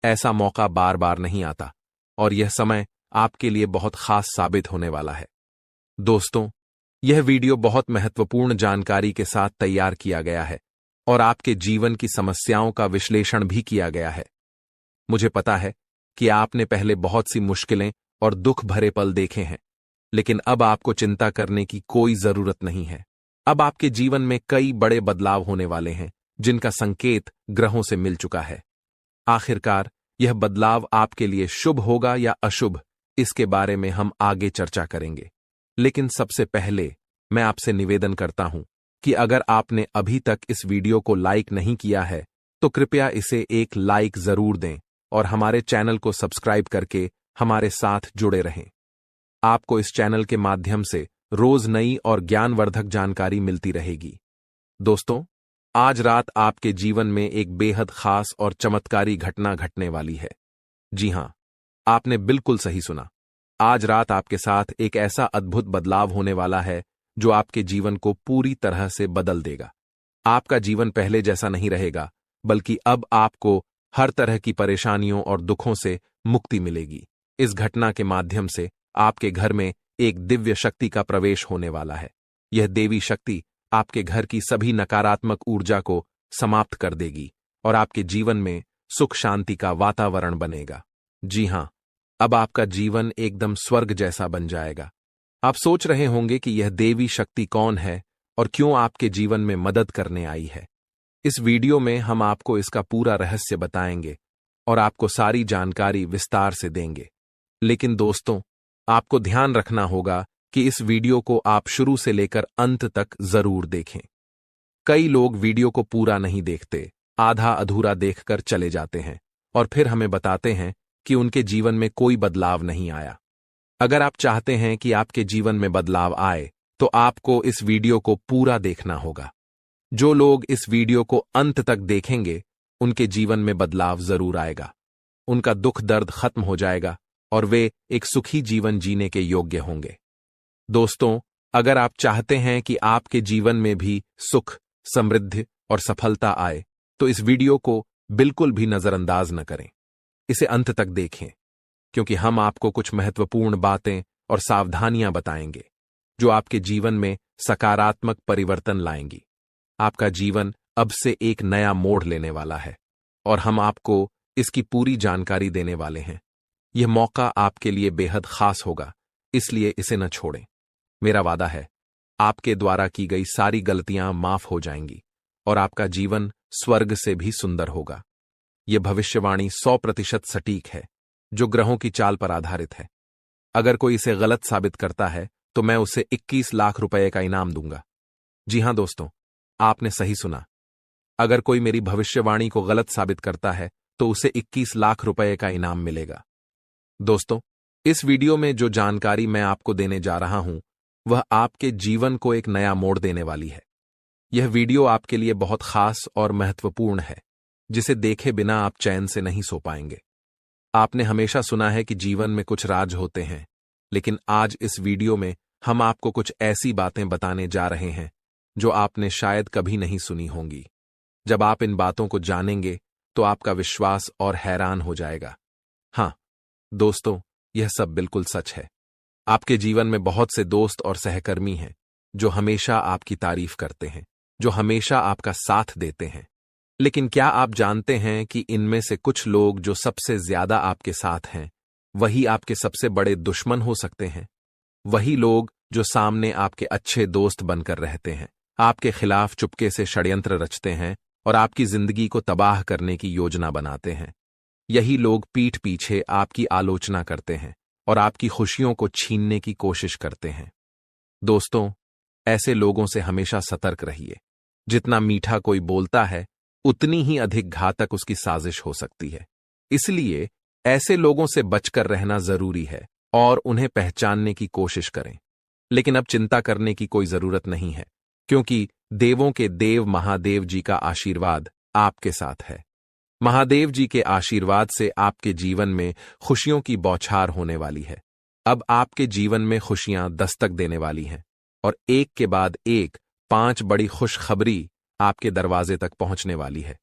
ऐसा मौका बार बार नहीं आता और यह समय आपके लिए बहुत खास साबित होने वाला है। दोस्तों, यह वीडियो बहुत महत्वपूर्ण जानकारी के साथ तैयार किया गया है और आपके जीवन की समस्याओं का विश्लेषण भी किया गया है। मुझे पता है कि आपने पहले बहुत सी मुश्किलें और दुख भरे पल देखे हैं, लेकिन अब आपको चिंता करने की कोई जरूरत नहीं है। अब आपके जीवन में कई बड़े बदलाव होने वाले हैं, जिनका संकेत ग्रहों से मिल चुका है। आखिरकार यह बदलाव आपके लिए शुभ होगा या अशुभ, इसके बारे में हम आगे चर्चा करेंगे। लेकिन सबसे पहले मैं आपसे निवेदन करता हूं कि अगर आपने अभी तक इस वीडियो को लाइक नहीं किया है तो कृपया इसे एक लाइक जरूर दें और हमारे चैनल को सब्सक्राइब करके हमारे साथ जुड़े रहें। आपको इस चैनल के माध्यम से रोज नई और ज्ञानवर्धक जानकारी मिलती रहेगी। दोस्तों, आज रात आपके जीवन में एक बेहद खास और चमत्कारी घटना घटने वाली है। जी हां, आपने बिल्कुल सही सुना। आज रात आपके साथ एक ऐसा अद्भुत बदलाव होने वाला है जो आपके जीवन को पूरी तरह से बदल देगा। आपका जीवन पहले जैसा नहीं रहेगा, बल्कि अब आपको हर तरह की परेशानियों और दुखों से मुक्ति मिलेगी। इस घटना के माध्यम से आपके घर में एक दिव्य शक्ति का प्रवेश होने वाला है। यह देवी शक्ति आपके घर की सभी नकारात्मक ऊर्जा को समाप्त कर देगी और आपके जीवन में सुख शांति का वातावरण बनेगा। जी हां, अब आपका जीवन एकदम स्वर्ग जैसा बन जाएगा। आप सोच रहे होंगे कि यह देवी शक्ति कौन है और क्यों आपके जीवन में मदद करने आई है। इस वीडियो में हम आपको इसका पूरा रहस्य बताएंगे और आपको सारी जानकारी विस्तार से देंगे। लेकिन दोस्तों, आपको ध्यान रखना होगा कि इस वीडियो को आप शुरू से लेकर अंत तक जरूर देखें। कई लोग वीडियो को पूरा नहीं देखते, आधा अधूरा देखकर चले जाते हैं और फिर हमें बताते हैं कि उनके जीवन में कोई बदलाव नहीं आया। अगर आप चाहते हैं कि आपके जीवन में बदलाव आए तो आपको इस वीडियो को पूरा देखना होगा। जो लोग इस वीडियो को अंत तक देखेंगे उनके जीवन में बदलाव जरूर आएगा। उनका दुख दर्द खत्म हो जाएगा और वे एक सुखी जीवन जीने के योग्य होंगे। दोस्तों, अगर आप चाहते हैं कि आपके जीवन में भी सुख, समृद्धि और सफलता आए तो इस वीडियो को बिल्कुल भी नजरअंदाज न करें। इसे अंत तक देखें, क्योंकि हम आपको कुछ महत्वपूर्ण बातें और सावधानियां बताएंगे जो आपके जीवन में सकारात्मक परिवर्तन लाएंगी। आपका जीवन अब से एक नया मोड़ लेने वाला है और हम आपको इसकी पूरी जानकारी देने वाले हैं। यह मौका आपके लिए बेहद खास होगा, इसलिए इसे न छोड़ें। मेरा वादा है, आपके द्वारा की गई सारी गलतियां माफ हो जाएंगी और आपका जीवन स्वर्ग से भी सुंदर होगा। यह भविष्यवाणी 100% सटीक है, जो ग्रहों की चाल पर आधारित है। अगर कोई इसे गलत साबित करता है तो मैं उसे 21 लाख रुपए का इनाम दूंगा। जी हां दोस्तों, आपने सही सुना। अगर कोई मेरी भविष्यवाणी को गलत साबित करता है तो उसे 21 लाख रुपए का इनाम मिलेगा। दोस्तों, इस वीडियो में जो जानकारी मैं आपको देने जा रहा हूं वह आपके जीवन को एक नया मोड़ देने वाली है। यह वीडियो आपके लिए बहुत खास और महत्वपूर्ण है, जिसे देखे बिना आप चैन से नहीं सो पाएंगे। आपने हमेशा सुना है कि जीवन में कुछ राज होते हैं, लेकिन आज इस वीडियो में हम आपको कुछ ऐसी बातें बताने जा रहे हैं जो आपने शायद कभी नहीं सुनी होंगी। जब आप इन बातों को जानेंगे तो आपका विश्वास और हैरान हो जाएगा। हाँ दोस्तों, यह सब बिल्कुल सच है। आपके जीवन में बहुत से दोस्त और सहकर्मी हैं जो हमेशा आपकी तारीफ करते हैं, जो हमेशा आपका साथ देते हैं। लेकिन क्या आप जानते हैं कि इनमें से कुछ लोग जो सबसे ज्यादा आपके साथ हैं, वही आपके सबसे बड़े दुश्मन हो सकते हैं। वही लोग जो सामने आपके अच्छे दोस्त बनकर रहते हैं, आपके खिलाफ चुपके से षड्यंत्र रचते हैं और आपकी जिंदगी को तबाह करने की योजना बनाते हैं। यही लोग पीठ पीछे आपकी आलोचना करते हैं और आपकी खुशियों को छीनने की कोशिश करते हैं। दोस्तों, ऐसे लोगों से हमेशा सतर्क रहिए। जितना मीठा कोई बोलता है, उतनी ही अधिक घातक उसकी साजिश हो सकती है। इसलिए ऐसे लोगों से बचकर रहना जरूरी है और उन्हें पहचानने की कोशिश करें। लेकिन अब चिंता करने की कोई जरूरत नहीं है, क्योंकि देवों के देव महादेव जी का आशीर्वाद आपके साथ है। महादेव जी के आशीर्वाद से आपके जीवन में खुशियों की बौछार होने वाली है। अब आपके जीवन में खुशियां दस्तक देने वाली हैं और एक के बाद एक 5 बड़ी खुशखबरी आपके दरवाजे तक पहुंचने वाली है।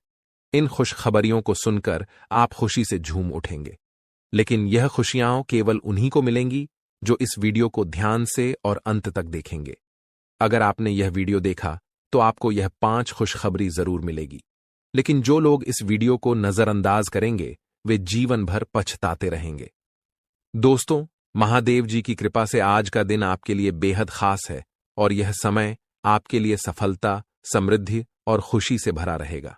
इन खुशखबरियों को सुनकर आप खुशी से झूम उठेंगे। लेकिन यह खुशियां केवल उन्हीं को मिलेंगी जो इस वीडियो को ध्यान से और अंत तक देखेंगे। अगर आपने यह वीडियो देखा तो आपको यह 5 खुशखबरी जरूर मिलेगी। लेकिन जो लोग इस वीडियो को नजरअंदाज करेंगे, वे जीवन भर पछताते रहेंगे। दोस्तों, महादेव जी की कृपा से आज का दिन आपके लिए बेहद खास है और यह समय आपके लिए सफलता, समृद्धि और खुशी से भरा रहेगा।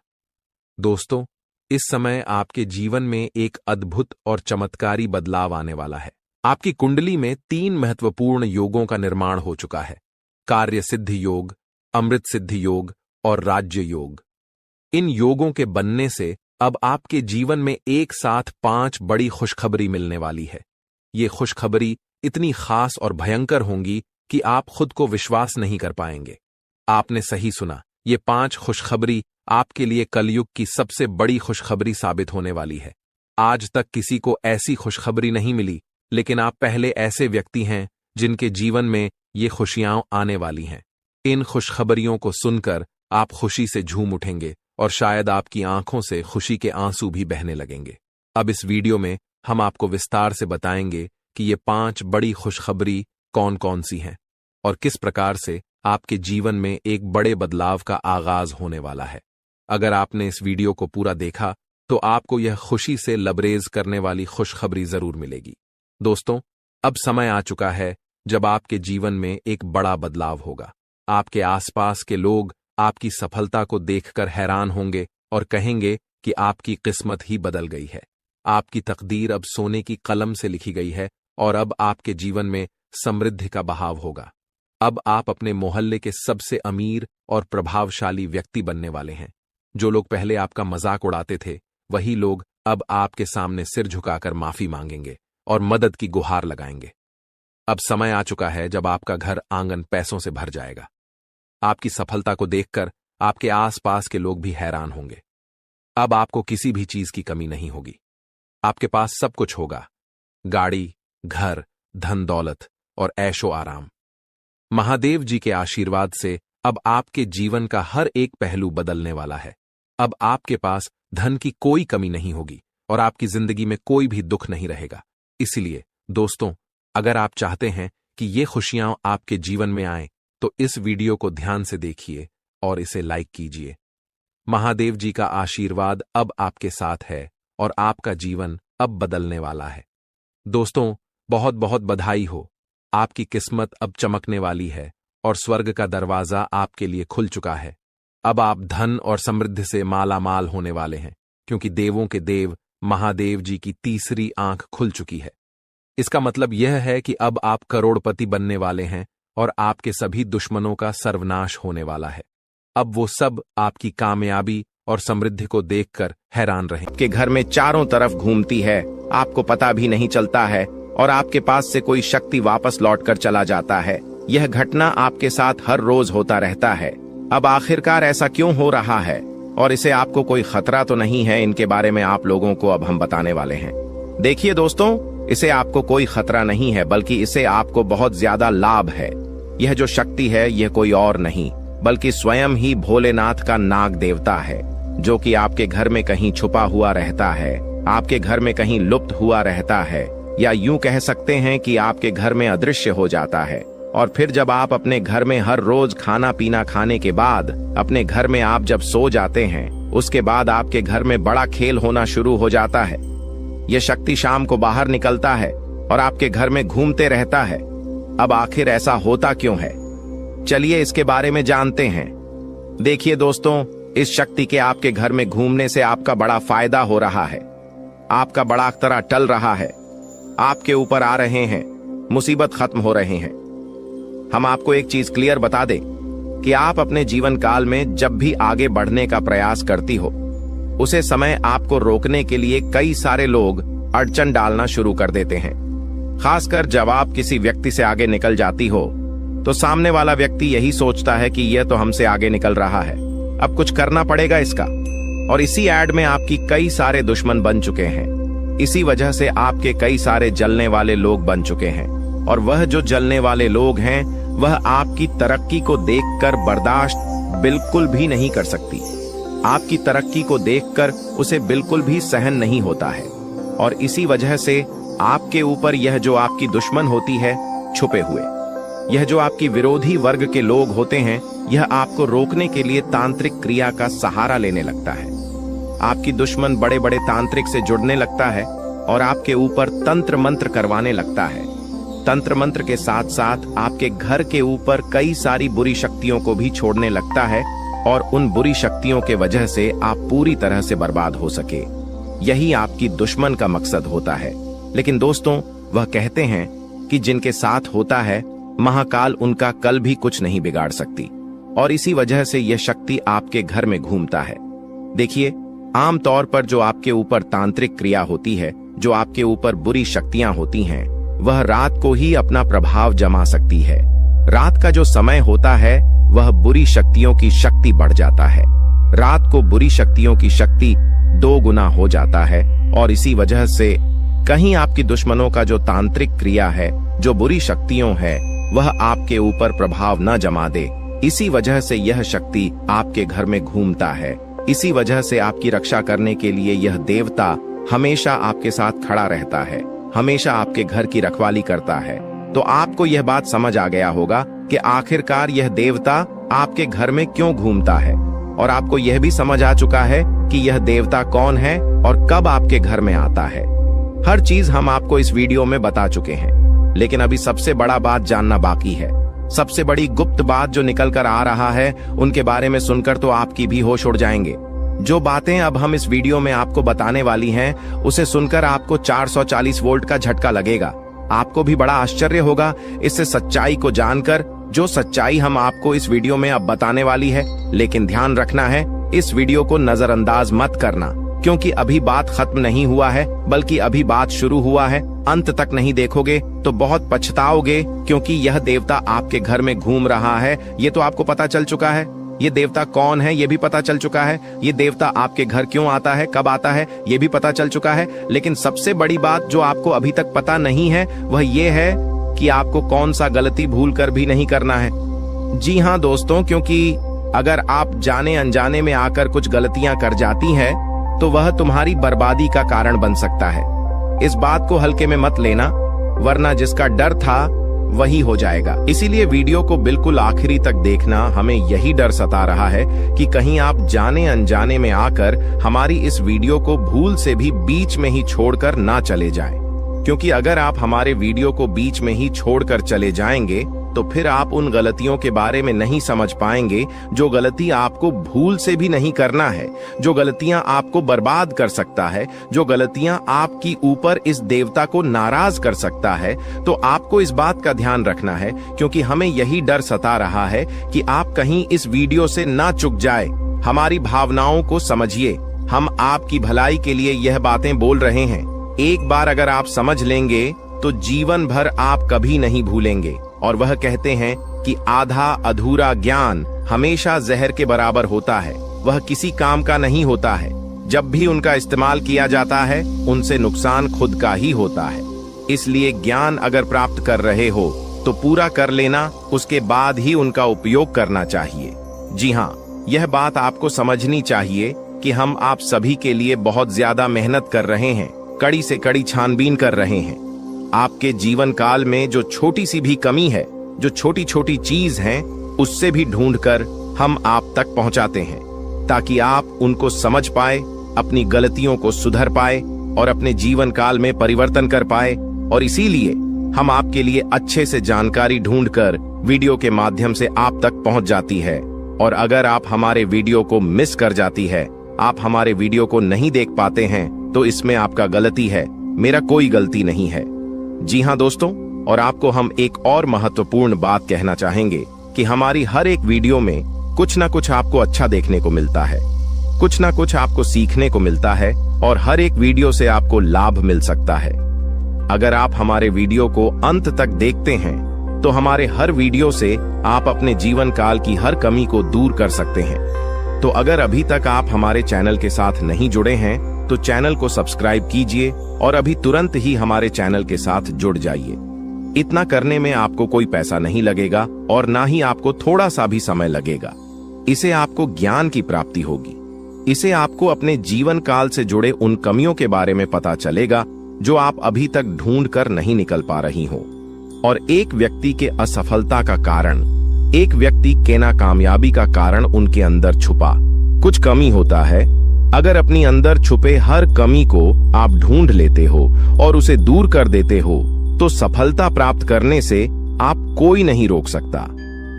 दोस्तों, इस समय आपके जीवन में एक अद्भुत और चमत्कारी बदलाव आने वाला है। आपकी कुंडली में 3 महत्वपूर्ण योगों का निर्माण हो चुका है: कार्य सिद्धि योग, अमृत सिद्धि योग और राज्य योग। इन योगों के बनने से अब आपके जीवन में एक साथ 5 बड़ी खुशखबरी मिलने वाली है। ये खुशखबरी इतनी खास और भयंकर होंगी कि आप खुद को विश्वास नहीं कर पाएंगे। आपने सही सुना, ये 5 खुशखबरी आपके लिए कलयुग की सबसे बड़ी खुशखबरी साबित होने वाली है। आज तक किसी को ऐसी खुशखबरी नहीं मिली, लेकिन आप पहले ऐसे व्यक्ति हैं जिनके जीवन में ये खुशियां आने वाली हैं। इन खुशखबरियों को सुनकर आप खुशी से झूम उठेंगे और शायद आपकी आंखों से खुशी के आंसू भी बहने लगेंगे। अब इस वीडियो में हम आपको विस्तार से बताएंगे कि ये 5 बड़ी खुशखबरी कौन कौन सी हैं और किस प्रकार से आपके जीवन में एक बड़े बदलाव का आगाज होने वाला है। अगर आपने इस वीडियो को पूरा देखा तो आपको यह खुशी से लबरेज करने वाली खुशखबरी जरूर मिलेगी। दोस्तों, अब समय आ चुका है जब आपके जीवन में एक बड़ा बदलाव होगा। आपके आसपास के लोग आपकी सफलता को देखकर हैरान होंगे और कहेंगे कि आपकी किस्मत ही बदल गई है। आपकी तकदीर अब सोने की कलम से लिखी गई है और अब आपके जीवन में समृद्धि का बहाव होगा। अब आप अपने मोहल्ले के सबसे अमीर और प्रभावशाली व्यक्ति बनने वाले हैं। जो लोग पहले आपका मजाक उड़ाते थे, वही लोग अब आपके सामने सिर झुकाकर माफी मांगेंगे और मदद की गुहार लगाएंगे। अब समय आ चुका है जब आपका घर आंगन पैसों से भर जाएगा। आपकी सफलता को देखकर आपके आसपास के लोग भी हैरान होंगे। अब आपको किसी भी चीज की कमी नहीं होगी। आपके पास सब कुछ होगा: गाड़ी, घर, धन दौलत और ऐशो आराम। महादेव जी के आशीर्वाद से अब आपके जीवन का हर एक पहलू बदलने वाला है। अब आपके पास धन की कोई कमी नहीं होगी और आपकी जिंदगी में कोई भी दुख नहीं रहेगा। इसलिए दोस्तों, अगर आप चाहते हैं कि ये खुशियां आपके जीवन में आएं, तो इस वीडियो को ध्यान से देखिए और इसे लाइक कीजिए। महादेव जी का आशीर्वाद अब आपके साथ है और आपका जीवन अब बदलने वाला है। दोस्तों, बहुत बहुत बधाई हो। आपकी किस्मत अब चमकने वाली है और स्वर्ग का दरवाजा आपके लिए खुल चुका है। अब आप धन और समृद्धि से माला माल होने वाले हैं, क्योंकि देवों के देव महादेव जी की तीसरी आंख खुल चुकी है। इसका मतलब यह है कि अब आप करोड़पति बनने वाले हैं और आपके सभी दुश्मनों का सर्वनाश होने वाला है। अब वो सब आपकी कामयाबी और समृद्धि को देखकर हैरान रहे। आपके घर में चारों तरफ घूमती है, आपको पता भी नहीं चलता है और आपके पास से कोई शक्ति वापस लौटकर चला जाता है। यह घटना आपके साथ हर रोज होता रहता है। अब आखिरकार ऐसा क्यों हो रहा है और इसे आपको कोई खतरा तो नहीं है, इनके बारे में आप लोगों को अब हम बताने वाले हैं। देखिए दोस्तों, इसे आपको कोई खतरा नहीं है, बल्कि इसे आपको बहुत ज्यादा लाभ है। यह जो शक्ति है यह कोई और नहीं बल्कि स्वयं ही भोलेनाथ का नाग देवता है, जो कि आपके घर में कहीं छुपा हुआ रहता है, आपके घर में कहीं लुप्त हुआ रहता है, या यूं कह सकते हैं कि आपके घर में अदृश्य हो जाता है। और फिर जब आप अपने घर में हर रोज खाना पीना खाने के बाद अपने घर में आप जब सो जाते हैं, उसके बाद आपके घर में बड़ा खेल होना शुरू हो जाता है। यह शक्ति शाम को बाहर निकलता है और आपके घर में घूमते रहता है। अब आखिर ऐसा होता क्यों है, चलिए इसके बारे में जानते हैं। देखिए दोस्तों, इस शक्ति के आपके घर में घूमने से आपका बड़ा फायदा हो रहा है, आपका बड़ा अख्तरा टल रहा है, आपके ऊपर आ रहे हैं, मुसीबत खत्म हो रहे हैं। हम आपको एक चीज क्लियर बता दें कि आप अपने जीवन काल में जब भी आगे बढ़ने का प्रयास करती हो, उसे समय आपको रोकने के लिए कई सारे लोग अड़चन डालना शुरू कर देते हैं। खासकर जब आप किसी व्यक्ति से आगे निकल जाती हो तो सामने वाला व्यक्ति यही सोचता है कि यह तो हमसे आगे निकल रहा है, अब कुछ करना पड़ेगा इसका। और इसी एड में आपकी कई सारे दुश्मन बन चुके हैं। इसी वजह से आपके कई सारे जलने वाले लोग बन चुके हैं, और वह जो जलने वाले लोग हैं वह आपकी तरक्की को देखकर बर्दाश्त बिल्कुल भी नहीं कर सकती। आपकी तरक्की को देखकर उसे बिल्कुल भी सहन नहीं होता है, और इसी वजह से आपके ऊपर यह जो आपकी दुश्मन होती है छुपे हुए, यह जो आपकी विरोधी वर्ग के लोग होते हैं, यह आपको रोकने के लिए तांत्रिक क्रिया का सहारा लेने लगता है। आपकी दुश्मन बड़े बड़े तांत्रिक से जुड़ने लगता है और आपके ऊपर तंत्र मंत्र करवाने लगता है। तंत्र मंत्र के साथ साथ आपके घर के ऊपर कई सारी बुरी शक्तियों को भी छोड़ने लगता है, और उन बुरी शक्तियों के वजह से आप पूरी तरह से बर्बाद हो सके। यही आपकी दुश्मन का मकसद होता है। लेकिन दोस्तों, वह कहते हैं कि जिनके साथ होता है महाकाल उनका कल भी कुछ नहीं बिगाड़ सकती, और इसी वजह से यह शक्ति आपके घर में घूमता है। देखिए, आमतौर पर जो आपके ऊपर तांत्रिक क्रिया होती है, जो आपके ऊपर बुरी शक्तियां होती हैं, वह रात को ही अपना प्रभाव जमा सकती है। रात का जो समय होता है वह बुरी शक्तियों की शक्ति बढ़ जाता है। रात को बुरी शक्तियों की शक्ति 2 गुना हो जाता है, और इसी वजह से कहीं आपकी दुश्मनों का जो तांत्रिक क्रिया है, जो बुरी शक्तियों है, वह आपके ऊपर प्रभाव न जमा दे। इसी वजह से यह शक्ति आपके घर में घूमता है। इसी वजह से आपकी रक्षा करने के लिए यह देवता हमेशा आपके साथ खड़ा रहता है, हमेशा आपके घर की रखवाली करता है। तो आपको यह बात समझ आ गया होगा कि आखिरकार यह देवता आपके घर में क्यों घूमता है, और आपको यह भी समझ आ चुका है कि यह देवता कौन है और कब आपके घर में आता है। हर चीज हम आपको इस वीडियो में बता चुके हैं, लेकिन अभी सबसे बड़ा बात जानना बाकी है। सबसे बड़ी गुप्त बात जो निकल कर आ रहा है, उनके बारे में सुनकर तो आपकी भी होश उड़ जाएंगे। जो बातें अब हम इस वीडियो में आपको बताने वाली हैं, उसे सुनकर आपको 440 वोल्ट का झटका लगेगा। आपको भी बड़ा आश्चर्य होगा इससे सच्चाई को जानकर, जो सच्चाई हम आपको इस वीडियो में अब बताने वाली है। लेकिन ध्यान रखना है, इस वीडियो को नजरअंदाज मत करना, क्योंकि अभी बात खत्म नहीं हुआ है, बल्कि अभी बात शुरू हुआ है। अंत तक नहीं देखोगे तो बहुत पछताओगे, क्योंकि यह देवता आपके घर में घूम रहा है, ये तो आपको पता चल चुका है। ये देवता कौन है ये भी पता चल चुका है। ये देवता आपके घर क्यों आता है, कब आता है, ये भी पता चल चुका है। लेकिन सबसे बड़ी बात जो आपको अभी तक पता नहीं है, वह ये है कि आपको कौन सा गलती भूल कर भी नहीं करना है। जी हाँ दोस्तों, क्योंकि अगर आप जाने अनजाने में आकर कुछ गलतियां कर जाती हैं, तो वह तुम्हारी बर्बादी का कारण बन सकता है। इस बात को हल्के में मत लेना, वरना जिसका डर था वही हो जाएगा। इसीलिए वीडियो को बिल्कुल आखिरी तक देखना। हमें यही डर सता रहा है कि कहीं आप जाने अनजाने में आकर हमारी इस वीडियो को भूल से भी बीच में ही छोड़कर ना चले जाएं। क्योंकि अगर आप हमारे वीडियो को बीच में ही छोड़कर चले जाएंगे, तो फिर आप उन गलतियों के बारे में नहीं समझ पाएंगे जो गलती आपको भूल से भी नहीं करना है, जो गलतियां आपको बर्बाद कर सकता है, जो गलतियां आपकी ऊपर इस देवता को नाराज कर सकता है। तो आपको इस बात का ध्यान रखना है, क्योंकि हमें यही डर सता रहा है कि आप कहीं इस वीडियो से ना चूक जाए। हमारी भावनाओं को समझिए, हम आपकी भलाई के लिए यह बातें बोल रहे हैं। एक बार अगर आप समझ लेंगे तो जीवन भर आप कभी नहीं भूलेंगे। और वह कहते हैं कि आधा अधूरा ज्ञान हमेशा जहर के बराबर होता है, वह किसी काम का नहीं होता है। जब भी उनका इस्तेमाल किया जाता है उनसे नुकसान खुद का ही होता है। इसलिए ज्ञान अगर प्राप्त कर रहे हो तो पूरा कर लेना, उसके बाद ही उनका उपयोग करना चाहिए। जी हाँ, यह बात आपको समझनी चाहिए कि हम आप सभी के लिए बहुत ज्यादा मेहनत कर रहे हैं, कड़ी से कड़ी छानबीन कर रहे हैं। आपके जीवन काल में जो छोटी सी भी कमी है, जो छोटी छोटी चीज है, उससे भी ढूंढकर हम आप तक पहुंचाते हैं ताकि आप उनको समझ पाए, अपनी गलतियों को सुधर पाए और अपने जीवन काल में परिवर्तन कर पाए। और इसीलिए हम आपके लिए अच्छे से जानकारी ढूंढकर वीडियो के माध्यम से आप तक पहुंच जाती है। और अगर आप हमारे वीडियो को मिस कर जाती है, आप हमारे वीडियो को नहीं देख पाते हैं, तो इसमें आपका गलती है, मेरा कोई गलती नहीं है। जी हाँ दोस्तों, और आपको हम एक और महत्वपूर्ण बात कहना चाहेंगे कि हमारी हर एक वीडियो में कुछ ना कुछ आपको अच्छा देखने को मिलता है, कुछ ना कुछ आपको सीखने को मिलता है और हर एक वीडियो से आपको लाभ मिल सकता है। अगर आप हमारे वीडियो को अंत तक देखते हैं तो हमारे हर वीडियो से आप अपने जीवन काल की हर कमी को दूर कर सकते हैं। तो अगर अभी तक आप हमारे चैनल के साथ नहीं जुड़े हैं तो चैनल को सब्सक्राइब कीजिए और अभी तुरंत ही हमारे चैनल के साथ जुड़ जाइए। इतना करने में आपको कोई पैसा नहीं लगेगा और ना ही आपको थोड़ा सा भी समय लगेगा। इसे आपको ज्ञान की प्राप्ति होगी। इसे आपको अपने जीवन काल से जुड़े उन कमियों के बारे में पता चलेगा जो आप अभी तक ढूंढ कर नहीं निकल पा रही हो। और एक व्यक्ति के असफलता का कारण, एक व्यक्ति के नाकामयाबी का कारण उनके अंदर छुपा कुछ कमी होता है। अगर अपनी अंदर छुपे हर कमी को आप ढूंढ लेते हो और उसे दूर कर देते हो तो सफलता प्राप्त करने से आप कोई नहीं रोक सकता।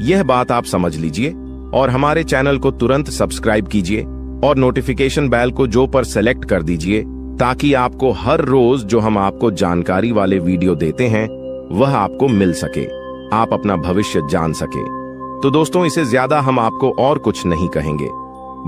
यह बात आप समझ लीजिए और हमारे चैनल को तुरंत सब्सक्राइब कीजिए और नोटिफिकेशन बेल को जो पर सेलेक्ट कर दीजिए ताकि आपको हर रोज जो हम आपको जानकारी वाले वीडियो देते हैं वह आपको मिल सके, आप अपना भविष्य जान सके। तो दोस्तों, इसे ज्यादा हम आपको और कुछ नहीं कहेंगे,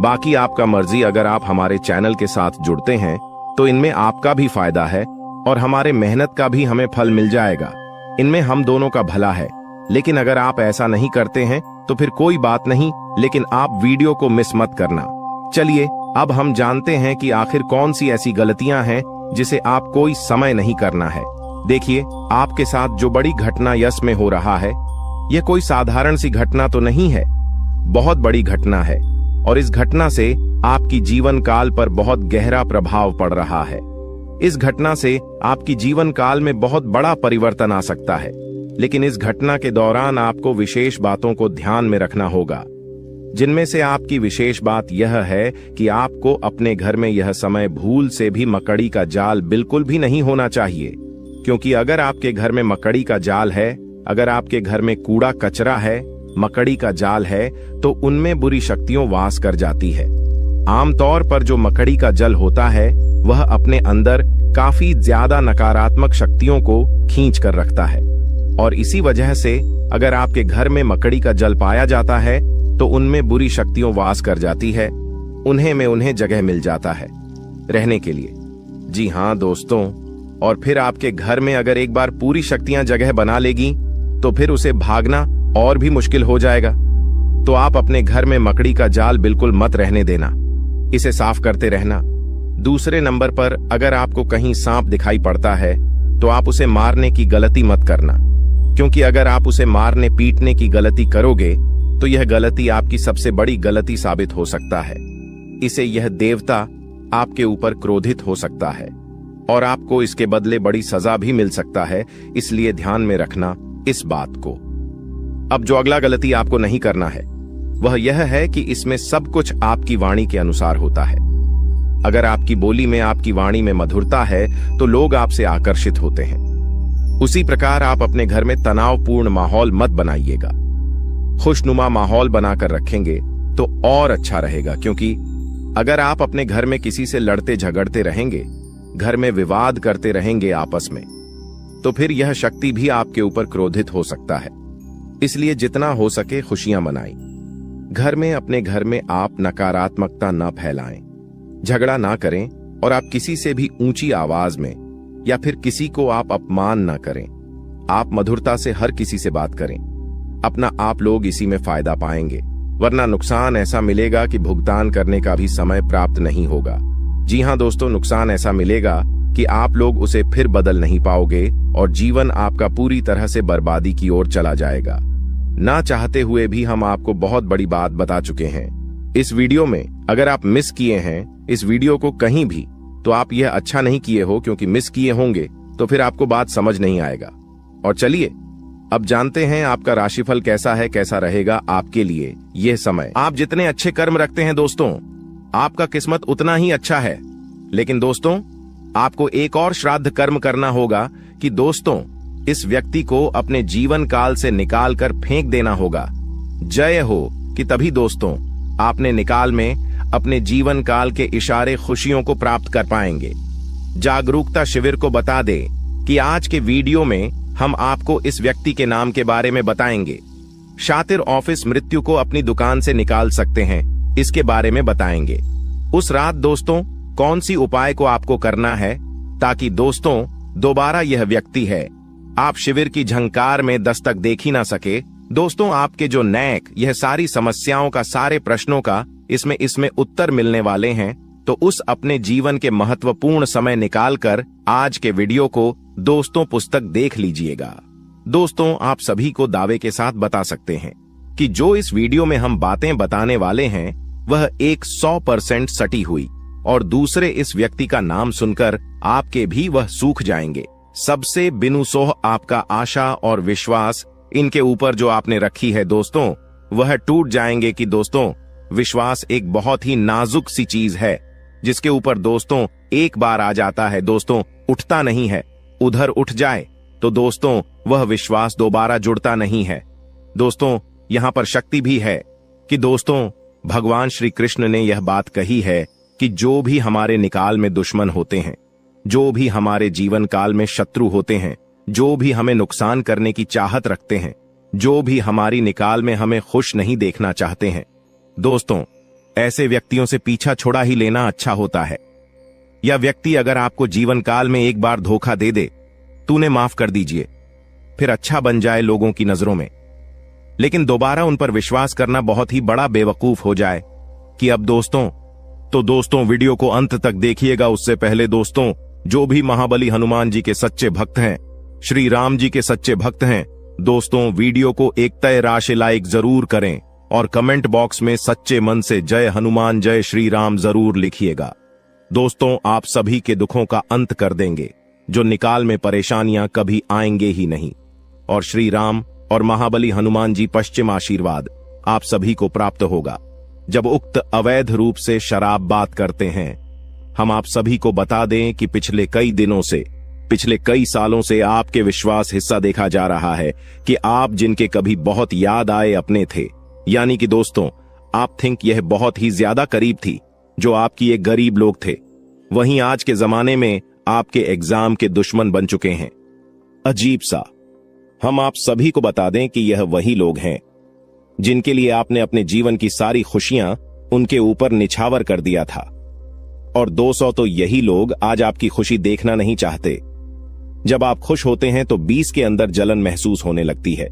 बाकी आपका मर्जी। अगर आप हमारे चैनल के साथ जुड़ते हैं तो इनमें आपका भी फायदा है और हमारे मेहनत का भी हमें फल मिल जाएगा। इनमें हम दोनों का भला है। लेकिन अगर आप ऐसा नहीं करते हैं तो फिर कोई बात नहीं, लेकिन आप वीडियो को मिस मत करना। चलिए अब हम जानते हैं कि आखिर कौन सी ऐसी गलतियां हैं जिसे आप कोई समय नहीं करना है। देखिए, आपके साथ जो बड़ी घटना यश में हो रहा है, यह कोई साधारण सी घटना तो नहीं है, बहुत बड़ी घटना है। और इस घटना से आपकी जीवन काल पर बहुत गहरा प्रभाव पड़ रहा है। इस घटना से आपकी जीवन काल में बहुत बड़ा परिवर्तन आ सकता है। लेकिन इस घटना के दौरान आपको विशेष बातों को ध्यान में रखना होगा, जिनमें से आपकी विशेष बात यह है कि आपको अपने घर में यह समय भूल से भी मकड़ी का जाल बिल्कुल भी नहीं होना चाहिए। क्योंकि अगर आपके घर में मकड़ी का जाल है, अगर आपके घर में कूड़ा कचरा है, मकड़ी का जाल है, तो उनमें बुरी शक्तियां वास कर जाती है। आमतौर पर जो मकड़ी का जल होता है वह अपने अंदर काफी ज्यादा नकारात्मक शक्तियों को खींच कर रखता है। और इसी वजह से अगर आपके घर में मकड़ी का जल पाया जाता है तो उनमें बुरी शक्तियां वास कर जाती है, उन्हें जगह मिल जाता है रहने के लिए। जी हाँ दोस्तों, और फिर आपके घर में अगर एक बार पूरी शक्तियां जगह बना लेगी तो फिर उसे भागना और भी मुश्किल हो जाएगा। तो आप अपने घर में मकड़ी का जाल बिल्कुल मत रहने देना, इसे साफ करते रहना। दूसरे नंबर पर, अगर आपको कहीं सांप दिखाई पड़ता है तो आप उसे मारने की गलती मत करना, क्योंकि अगर आप उसे मारने पीटने की गलती करोगे तो यह गलती आपकी सबसे बड़ी गलती साबित हो सकता है। इसे यह देवता आपके ऊपर क्रोधित हो सकता है और आपको इसके बदले बड़ी सजा भी मिल सकता है। इसलिए ध्यान में रखना इस बात को। अब जो अगला गलती आपको नहीं करना है वह यह है कि इसमें सब कुछ आपकी वाणी के अनुसार होता है। अगर आपकी बोली में, आपकी वाणी में मधुरता है तो लोग आपसे आकर्षित होते हैं। उसी प्रकार आप अपने घर में तनावपूर्ण माहौल मत बनाइएगा, खुशनुमा माहौल बनाकर रखेंगे तो और अच्छा रहेगा। क्योंकि अगर आप अपने घर में किसी से लड़ते झगड़ते रहेंगे, घर में विवाद करते रहेंगे आपस में, तो फिर यह शक्ति भी आपके ऊपर क्रोधित हो सकता है। इसलिए जितना हो सके खुशियां मनाएं। घर में, अपने घर में आप नकारात्मकता न फैलाएं, झगड़ा ना करें और आप किसी से भी ऊंची आवाज में या फिर किसी को आप अपमान ना करें। आप मधुरता से हर किसी से बात करें, अपना आप लोग इसी में फायदा पाएंगे। वरना नुकसान ऐसा मिलेगा कि भुगतान करने का भी समय प्राप्त नहीं होगा। जी हाँ दोस्तों, नुकसान ऐसा मिलेगा कि आप लोग उसे फिर बदल नहीं पाओगे और जीवन आपका पूरी तरह से बर्बादी की ओर चला जाएगा। ना चाहते हुए भी हम आपको बहुत बड़ी बात बता चुके हैं इस वीडियो में। अगर आप मिस किए हैं इस वीडियो को कहीं भी, तो आप यह अच्छा नहीं किए हो, क्योंकि मिस किए होंगे तो फिर आपको बात समझ नहीं आएगा। और चलिए अब जानते हैं आपका राशिफल कैसा है, कैसा रहेगा आपके लिए यह समय। आप जितने अच्छे कर्म रखते हैं दोस्तों, आपका किस्मत उतना ही अच्छा है। लेकिन दोस्तों, आपको एक और श्राद्ध कर्म करना होगा कि दोस्तों इस व्यक्ति को अपने जीवन काल से निकाल कर फेंक देना होगा। जय हो कि तभी दोस्तों आपने निकाल में अपने जीवन काल के इशारे खुशियों को प्राप्त कर पाएंगे। जागरूकता शिविर को बता दे कि आज के वीडियो में हम आपको इस व्यक्ति के नाम के बारे में बताएंगे। शातिर ऑफिस मृत्यु को अपनी दुकान से निकाल सकते हैं, इसके बारे में बताएंगे। उस रात दोस्तों कौन सी उपाय को आपको करना है ताकि दोस्तों दोबारा यह व्यक्ति है आप शिविर की झंकार में दस्तक देख ही ना सके। दोस्तों आपके जो नैक यह सारी समस्याओं का, सारे प्रश्नों का इसमें उत्तर मिलने वाले हैं। तो उस अपने जीवन के महत्वपूर्ण समय निकालकर आज के वीडियो को दोस्तों पुस्तक देख लीजिएगा। दोस्तों आप सभी को दावे के साथ बता सकते हैं कि जो इस वीडियो में हम बातें बताने वाले हैं वह 100% सटी हुई, और दूसरे इस व्यक्ति का नाम सुनकर आपके भी वह सूख जाएंगे। सबसे बिनुसोह आपका आशा और विश्वास इनके ऊपर जो आपने रखी है दोस्तों, वह टूट जाएंगे। कि दोस्तों विश्वास एक बहुत ही नाजुक सी चीज है, जिसके ऊपर दोस्तों एक बार आ जाता है दोस्तों उठता नहीं है। उधर उठ जाए तो दोस्तों वह विश्वास दोबारा जुड़ता नहीं है। दोस्तों यहां पर शक्ति भी है कि दोस्तों भगवान श्री कृष्ण ने यह बात कही है कि जो भी हमारे निकाल में दुश्मन होते हैं, जो भी हमारे जीवन काल में शत्रु होते हैं, जो भी हमें नुकसान करने की चाहत रखते हैं, जो भी हमारी निकाल में हमें खुश नहीं देखना चाहते हैं, दोस्तों ऐसे व्यक्तियों से पीछा छोड़ा ही लेना अच्छा होता है। यह व्यक्ति अगर आपको जीवन काल में एक बार धोखा दे दे, तूने माफ कर दीजिए, फिर अच्छा बन जाए लोगों की नजरों में, लेकिन दोबारा उन पर विश्वास करना बहुत ही बड़ा बेवकूफ हो जाए कि अब दोस्तों वीडियो को अंत तक देखिएगा। उससे पहले दोस्तों जो भी महाबली हनुमान जी के सच्चे भक्त हैं, श्री राम जी के सच्चे भक्त हैं, दोस्तों वीडियो को एक तय राशि लाइक जरूर करें और कमेंट बॉक्स में सच्चे मन से जय हनुमान जय श्री राम जरूर लिखिएगा। दोस्तों आप सभी के दुखों का अंत कर देंगे, जो निकाल में परेशानियां कभी आएंगे ही नहीं, और श्री राम और महाबली हनुमान जी पश्चिम आशीर्वाद आप सभी को प्राप्त होगा। जब उक्त अवैध रूप से शराब बात करते हैं, हम आप सभी को बता दें कि पिछले कई दिनों से, पिछले कई सालों से आपके विश्वास हिस्सा देखा जा रहा है कि आप जिनके कभी बहुत याद आए अपने थे, यानी कि दोस्तों आप थिंक यह बहुत ही ज्यादा करीब थी, जो आपकी एक गरीब लोग थे, वहीं आज के जमाने में आपके एग्जाम के दुश्मन बन चुके हैं। अजीब सा, हम आप सभी को बता दें कि यह वही लोग हैं जिनके लिए आपने अपने जीवन की सारी खुशियां उनके ऊपर निछावर कर दिया था, और 200 तो यही लोग आज आपकी खुशी देखना नहीं चाहते। जब आप खुश होते हैं तो 20 के अंदर जलन महसूस होने लगती है।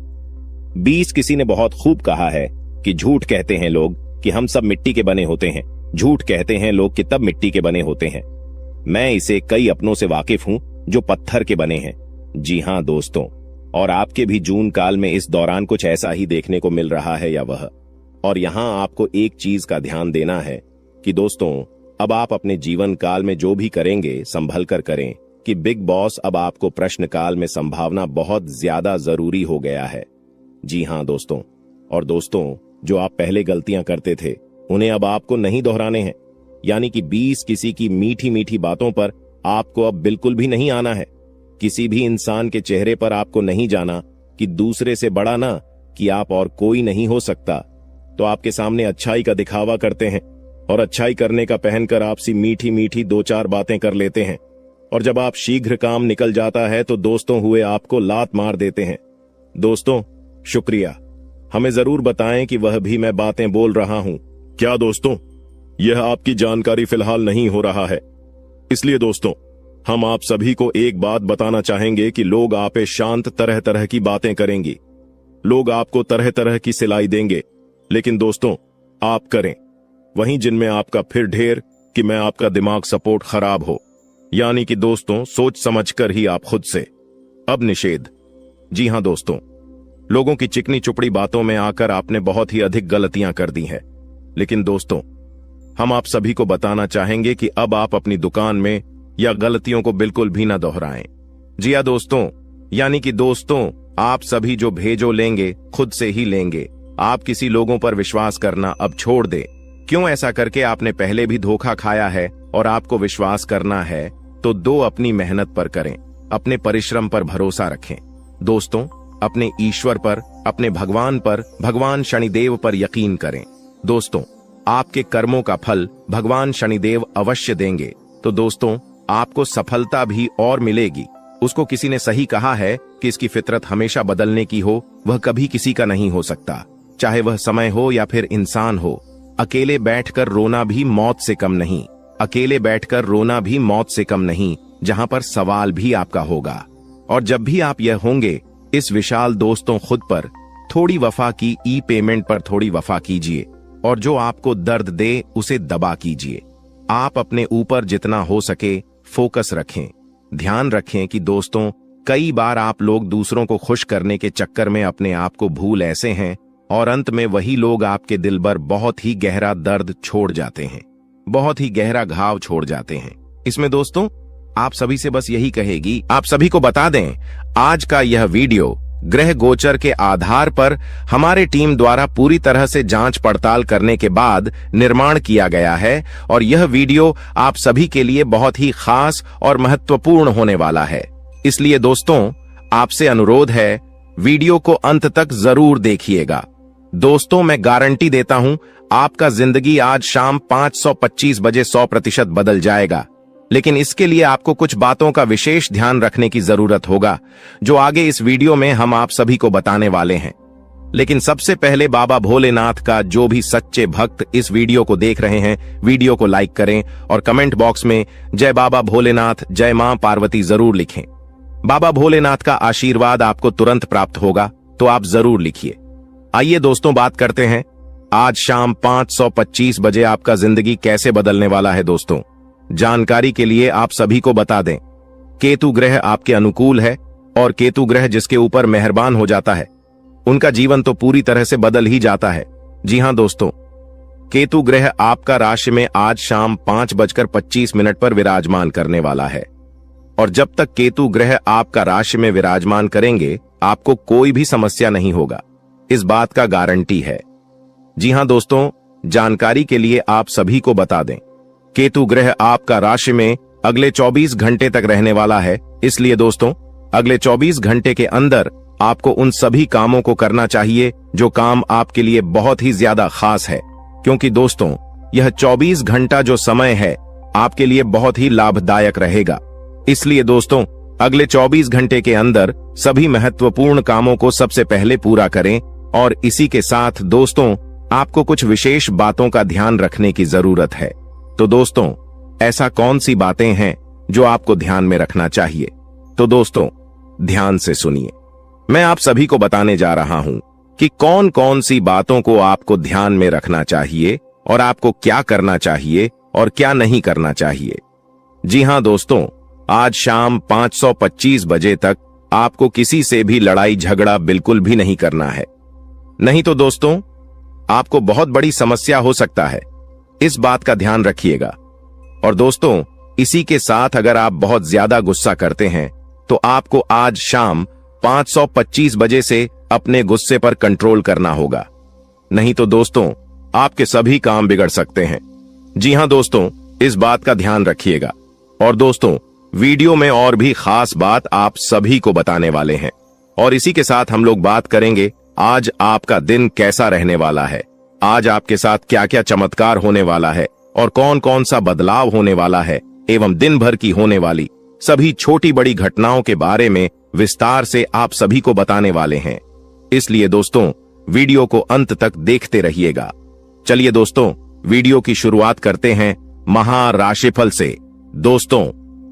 20 किसी ने बहुत खूब कहा है कि झूठ कहते हैं लोग कि हम सब मिट्टी के बने होते हैं, झूठ कहते हैं लोग कि तब मिट्टी के बने होते हैं। मैं इसे कई अपनों से वाकिफ हूं जो पत्थर के बने हैं। जी हां दोस्तों, और आपके भी जून काल में इस दौरान कुछ ऐसा ही देखने को मिल रहा है या वह। और यहां आपको एक चीज का ध्यान देना है कि दोस्तों अब आप अपने जीवन काल में जो भी करेंगे संभल कर करें, कि बिग बॉस अब आपको प्रश्न काल में संभावना बहुत ज्यादा जरूरी हो गया है। जी हां दोस्तों, और दोस्तों जो आप पहले गलतियां करते थे उन्हें अब आपको नहीं दोहराने हैं, यानी कि 20 किसी की मीठी मीठी बातों पर आपको अब बिल्कुल भी नहीं आना है। किसी भी इंसान के चेहरे पर आपको नहीं जाना कि दूसरे से बड़ा ना कि आप और कोई नहीं हो सकता, तो आपके सामने अच्छाई का दिखावा करते हैं और अच्छाई करने का पहनकर आपसी मीठी मीठी 2-4 बातें कर लेते हैं, और जब आप शीघ्र काम निकल जाता है तो दोस्तों हुए आपको लात मार देते हैं। दोस्तों शुक्रिया, हमें जरूर बताएं कि वह भी मैं बातें बोल रहा हूं क्या। दोस्तों यह आपकी जानकारी फिलहाल नहीं हो रहा है, इसलिए दोस्तों हम आप सभी को एक बात बताना चाहेंगे कि लोग आपे शांत तरह तरह की बातें करेंगी, लोग आपको तरह तरह की सिलाई देंगे, लेकिन दोस्तों आप करें, वहीं जिनमें आपका फिर ढेर कि मैं आपका दिमाग सपोर्ट खराब हो, यानी कि दोस्तों सोच समझकर ही आप खुद से। अब निषेध। जी हां दोस्तों, लोगों की चिकनी चुपड़ी बातों में आकर आपने बहुत ही अधिक गलतियां कर दी हैं, लेकिन दोस्तों हम आप सभी को बताना चाहेंगे कि अब आप अपनी दुकान में या गलतियों को बिल्कुल भी ना दोहराएं। जी हां दोस्तों, यानी कि दोस्तों आप सभी जो भेजो लेंगे खुद से ही लेंगे। आप किसी लोगों पर विश्वास करना अब छोड़ दें। क्यों ऐसा करके आपने पहले भी धोखा खाया है और आपको विश्वास करना है तो दो अपनी मेहनत पर करें, अपने परिश्रम पर भरोसा रखें। दोस्तों अपने ईश्वर पर, अपने भगवान पर, भगवान शनिदेव पर यकीन करें। दोस्तों आपके कर्मों का फल भगवान शनिदेव अवश्य देंगे। तो दोस्तों आपको सफलता भी और मिलेगी। उसको किसी ने सही कहा है कि इसकी फितरत हमेशा बदलने की हो, वह कभी किसी का नहीं हो सकता, चाहे वह समय हो या फिर इंसान हो। अकेले बैठकर रोना भी मौत से कम नहीं, अकेले बैठकर रोना भी मौत से कम नहीं, जहां पर सवाल भी आपका होगा। और जब भी आप यह होंगे, इस विशाल दोस्तों खुद पर थोड़ी वफा की ई पेमेंट पर थोड़ी वफा कीजिए और जो आपको दर्द दे उसे दबा कीजिए। आप अपने ऊपर जितना हो सके फोकस रखें। ध्यान रखें कि दोस्तों कई बार आप लोग दूसरों को खुश करने के चक्कर में अपने आप को भूल ऐसे हैं और अंत में वही लोग आपके दिल पर बहुत ही गहरा दर्द छोड़ जाते हैं, बहुत ही गहरा घाव छोड़ जाते हैं। इसमें दोस्तों आप सभी से बस यही कहेगी, आप सभी को बता दें आज का यह वीडियो ग्रह गोचर के आधार पर हमारे टीम द्वारा पूरी तरह से जांच पड़ताल करने के बाद निर्माण किया गया है और यह वीडियो आप सभी के लिए बहुत ही खास और महत्वपूर्ण होने वाला है। इसलिए दोस्तों आपसे अनुरोध है वीडियो को अंत तक जरूर देखिएगा। दोस्तों मैं गारंटी देता हूं आपका जिंदगी आज शाम 5:25 बजे 100% बदल जाएगा, लेकिन इसके लिए आपको कुछ बातों का विशेष ध्यान रखने की जरूरत होगा जो आगे इस वीडियो में हम आप सभी को बताने वाले हैं। लेकिन सबसे पहले बाबा भोलेनाथ का जो भी सच्चे भक्त इस वीडियो को देख रहे हैं, वीडियो को लाइक करें और कमेंट बॉक्स में जय बाबा भोलेनाथ, जय मां पार्वती जरूर लिखें। बाबा भोलेनाथ का आशीर्वाद आपको तुरंत प्राप्त होगा, तो आप जरूर लिखिए। आइए दोस्तों बात करते हैं आज शाम 5:25 बजे आपका जिंदगी कैसे बदलने वाला है। दोस्तों जानकारी के लिए आप सभी को बता दें, केतु ग्रह आपके अनुकूल है और केतु ग्रह जिसके ऊपर मेहरबान हो जाता है उनका जीवन तो पूरी तरह से बदल ही जाता है। जी हां दोस्तों, केतु ग्रह आपका राशि में आज शाम 5:25 पर विराजमान करने वाला है और जब तक केतु ग्रह आपका राशि में विराजमान करेंगे आपको कोई भी समस्या नहीं होगा, इस बात का गारंटी है। जी हां दोस्तों, जानकारी के लिए आप सभी को बता दें केतु ग्रह आपका राशि में अगले 24 घंटे तक रहने वाला है। इसलिए दोस्तों अगले 24 घंटे के अंदर आपको उन सभी कामों को करना चाहिए जो काम आपके लिए बहुत ही ज्यादा खास है, क्योंकि दोस्तों यह 24 घंटा जो समय है आपके लिए बहुत ही लाभदायक रहेगा। इसलिए दोस्तों अगले 24 घंटे के अंदर सभी महत्वपूर्ण कामों को सबसे पहले पूरा करें और इसी के साथ दोस्तों आपको कुछ विशेष बातों का ध्यान रखने की जरूरत है। तो दोस्तों ऐसा कौन सी बातें हैं जो आपको ध्यान में रखना चाहिए? तो दोस्तों ध्यान से सुनिए, मैं आप सभी को बताने जा रहा हूं कि कौन कौन सी बातों को आपको ध्यान में रखना चाहिए और आपको क्या करना चाहिए और क्या नहीं करना चाहिए। जी हां दोस्तों, आज शाम 5:25 बजे तक आपको किसी से भी लड़ाई झगड़ा बिल्कुल भी नहीं करना है, नहीं तो दोस्तों आपको बहुत बड़ी समस्या हो सकता है, इस बात का ध्यान रखिएगा। और दोस्तों इसी के साथ अगर आप बहुत ज्यादा गुस्सा करते हैं तो आपको आज शाम 5:25 बजे से अपने गुस्से पर कंट्रोल करना होगा, नहीं तो दोस्तों आपके सभी काम बिगड़ सकते हैं। जी हां दोस्तों, इस बात का ध्यान रखिएगा। और दोस्तों वीडियो में और भी खास बात आप सभी को बताने वाले हैं और इसी के साथ हम लोग बात करेंगे आज आपका दिन कैसा रहने वाला है, आज आपके साथ क्या क्या चमत्कार होने वाला है और कौन कौन सा बदलाव होने वाला है एवं दिन भर की होने वाली सभी छोटी बड़ी घटनाओं के बारे में विस्तार से आप सभी को बताने वाले हैं। इसलिए दोस्तों वीडियो को अंत तक देखते रहिएगा। चलिए दोस्तों वीडियो की शुरुआत करते हैं महाराशिफल से। दोस्तों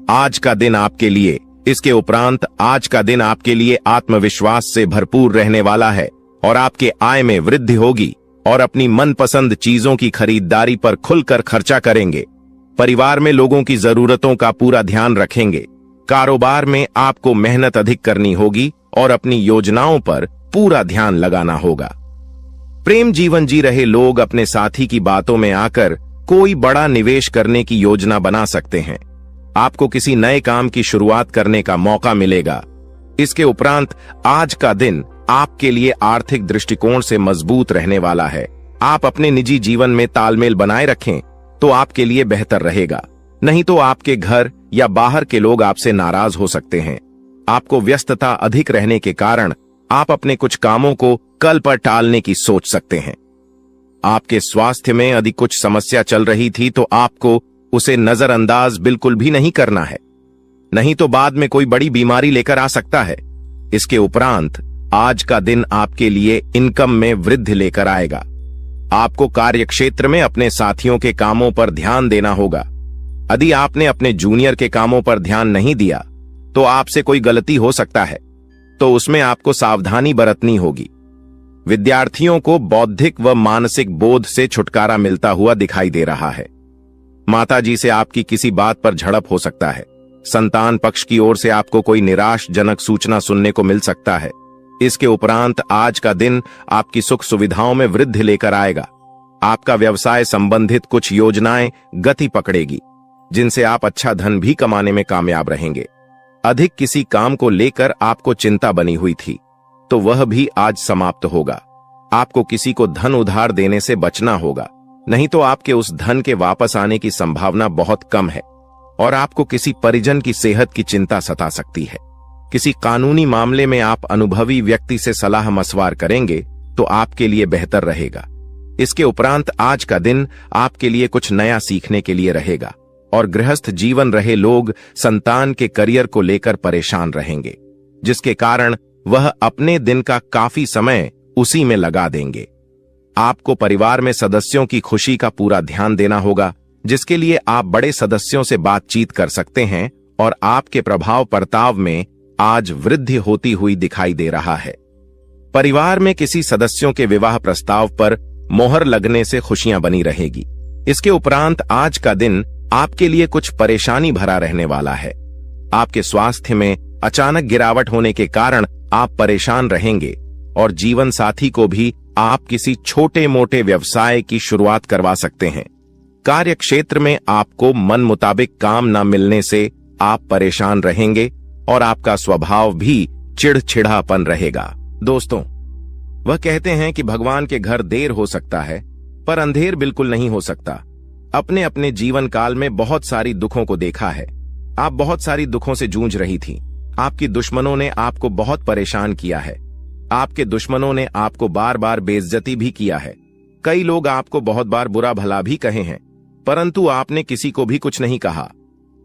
आज का दिन आपके लिए, इसके उपरांत आज का दिन आपके लिए आत्मविश्वास से भरपूर रहने वाला है और आपके आय में वृद्धि होगी और अपनी मनपसंद चीजों की खरीदारी पर खुलकर खर्चा करेंगे। परिवार में लोगों की जरूरतों का पूरा ध्यान रखेंगे। कारोबार में आपको मेहनत अधिक करनी होगी और अपनी योजनाओं पर पूरा ध्यान लगाना होगा। प्रेम जीवन जी रहे लोग अपने साथी की बातों में आकर कोई बड़ा निवेश करने की योजना बना सकते हैं। आपको किसी नए काम की शुरुआत करने का मौका मिलेगा। इसके उपरांत आज का दिन आपके लिए आर्थिक दृष्टिकोण से मजबूत रहने वाला है। आप अपने निजी जीवन में तालमेल बनाए रखें तो आपके लिए बेहतर रहेगा, नहीं तो आपके घर या बाहर के लोग आपसे नाराज हो सकते हैं। आपको व्यस्तता अधिक रहने के कारण आप अपने कुछ कामों को कल पर टालने की सोच सकते हैं। आपके स्वास्थ्य में यदि कुछ समस्या चल रही थी तो आपको उसे नजरअंदाज बिल्कुल भी नहीं करना है, नहीं तो बाद में कोई बड़ी बीमारी लेकर आ सकता है। इसके उपरांत आज का दिन आपके लिए इनकम में वृद्धि लेकर आएगा। आपको कार्यक्षेत्र में अपने साथियों के कामों पर ध्यान देना होगा। यदि आपने अपने जूनियर के कामों पर ध्यान नहीं दिया तो आपसे कोई गलती हो सकता है, तो उसमें आपको सावधानी बरतनी होगी। विद्यार्थियों को बौद्धिक व मानसिक बोध से छुटकारा मिलता हुआ दिखाई दे रहा है। माताजी से आपकी किसी बात पर झड़प हो सकता है। संतान पक्ष की ओर से आपको कोई निराशजनक सूचना सुनने को मिल सकता है। इसके उपरांत आज का दिन आपकी सुख सुविधाओं में वृद्धि लेकर आएगा। आपका व्यवसाय संबंधित कुछ योजनाएं गति पकड़ेगी, जिनसे आप अच्छा धन भी कमाने में कामयाब रहेंगे। अधिक किसी काम को लेकर आपको चिंता बनी हुई थी तो वह भी आज समाप्त होगा। आपको किसी को धन उधार देने से बचना होगा, नहीं तो आपके उस धन के वापस आने की संभावना बहुत कम है और आपको किसी परिजन की सेहत की चिंता सता सकती है। किसी कानूनी मामले में आप अनुभवी व्यक्ति से सलाह मशवरा करेंगे तो आपके लिए बेहतर रहेगा। इसके उपरांत आज का दिन आपके लिए कुछ नया सीखने के लिए रहेगा और गृहस्थ जीवन रहे लोग संतान के करियर को लेकर परेशान रहेंगे, जिसके कारण वह अपने दिन का काफी समय उसी में लगा देंगे। आपको परिवार में सदस्यों की खुशी का पूरा ध्यान देना होगा, जिसके लिए आप बड़े सदस्यों से बातचीत कर सकते हैं और आपके प्रभाव प्रताव में आज वृद्धि होती हुई दिखाई दे रहा है। परिवार में किसी सदस्यों के विवाह प्रस्ताव पर मोहर लगने से खुशियां बनी रहेगी। इसके उपरांत आज का दिन आपके लिए कुछ परेशानी भरा रहने वाला है। आपके स्वास्थ्य में अचानक गिरावट होने के कारण आप परेशान रहेंगे और जीवन साथी को भी आप किसी छोटे मोटे व्यवसाय की शुरुआत करवा सकते हैं। कार्य क्षेत्र में आपको मन मुताबिक काम न मिलने से आप परेशान रहेंगे और आपका स्वभाव भी चिड़चिड़ापन रहेगा। दोस्तों, वह कहते हैं कि भगवान के घर देर हो सकता है पर अंधेर बिल्कुल नहीं हो सकता। अपने अपने जीवन काल में बहुत सारी दुखों को देखा है। आप बहुत सारी दुखों से जूझ रही थी। आपकी दुश्मनों ने आपको बहुत परेशान किया है। आपके दुश्मनों ने आपको बार बार बेइज्जती भी किया है। कई लोग आपको बहुत बार बुरा भला भी कहे हैं, परंतु आपने किसी को भी कुछ नहीं कहा।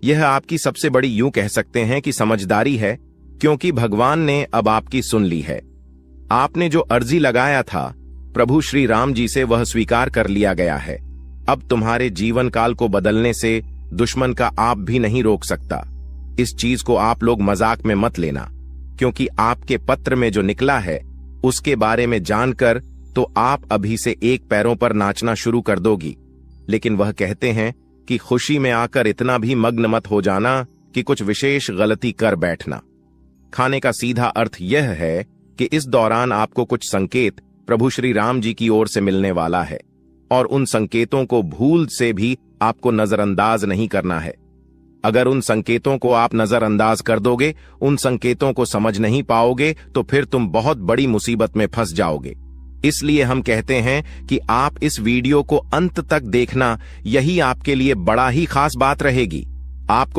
यह आपकी सबसे बड़ी यूं कह सकते हैं कि समझदारी है, क्योंकि भगवान ने अब आपकी सुन ली है। आपने जो अर्जी लगाया था प्रभु श्री राम जी से वह स्वीकार कर लिया गया है। अब तुम्हारे जीवन काल को बदलने से दुश्मन का आप भी नहीं रोक सकता। इस चीज को आप लोग मजाक में मत लेना, क्योंकि आपके पत्र में जो निकला है उसके बारे में जानकर तो आप अभी से एक पैरों पर नाचना शुरू कर दोगी। लेकिन वह कहते हैं कि खुशी में आकर इतना भी मग्न मत हो जाना कि कुछ विशेष गलती कर बैठना। खाने का सीधा अर्थ यह है कि इस दौरान आपको कुछ संकेत प्रभु श्री राम जी की ओर से मिलने वाला है और उन संकेतों को भूल से भी आपको नजरअंदाज नहीं करना है। अगर उन संकेतों को आप नजरअंदाज कर दोगे, उन संकेतों को समझ नहीं पाओगे, तो फिर तुम बहुत बड़ी मुसीबत में फंस जाओगे। इसलिए हम कहते हैं कि आप इस वीडियो को अंत तक देखना, यही आपके लिए बड़ा ही खास बात रहेगी। आपको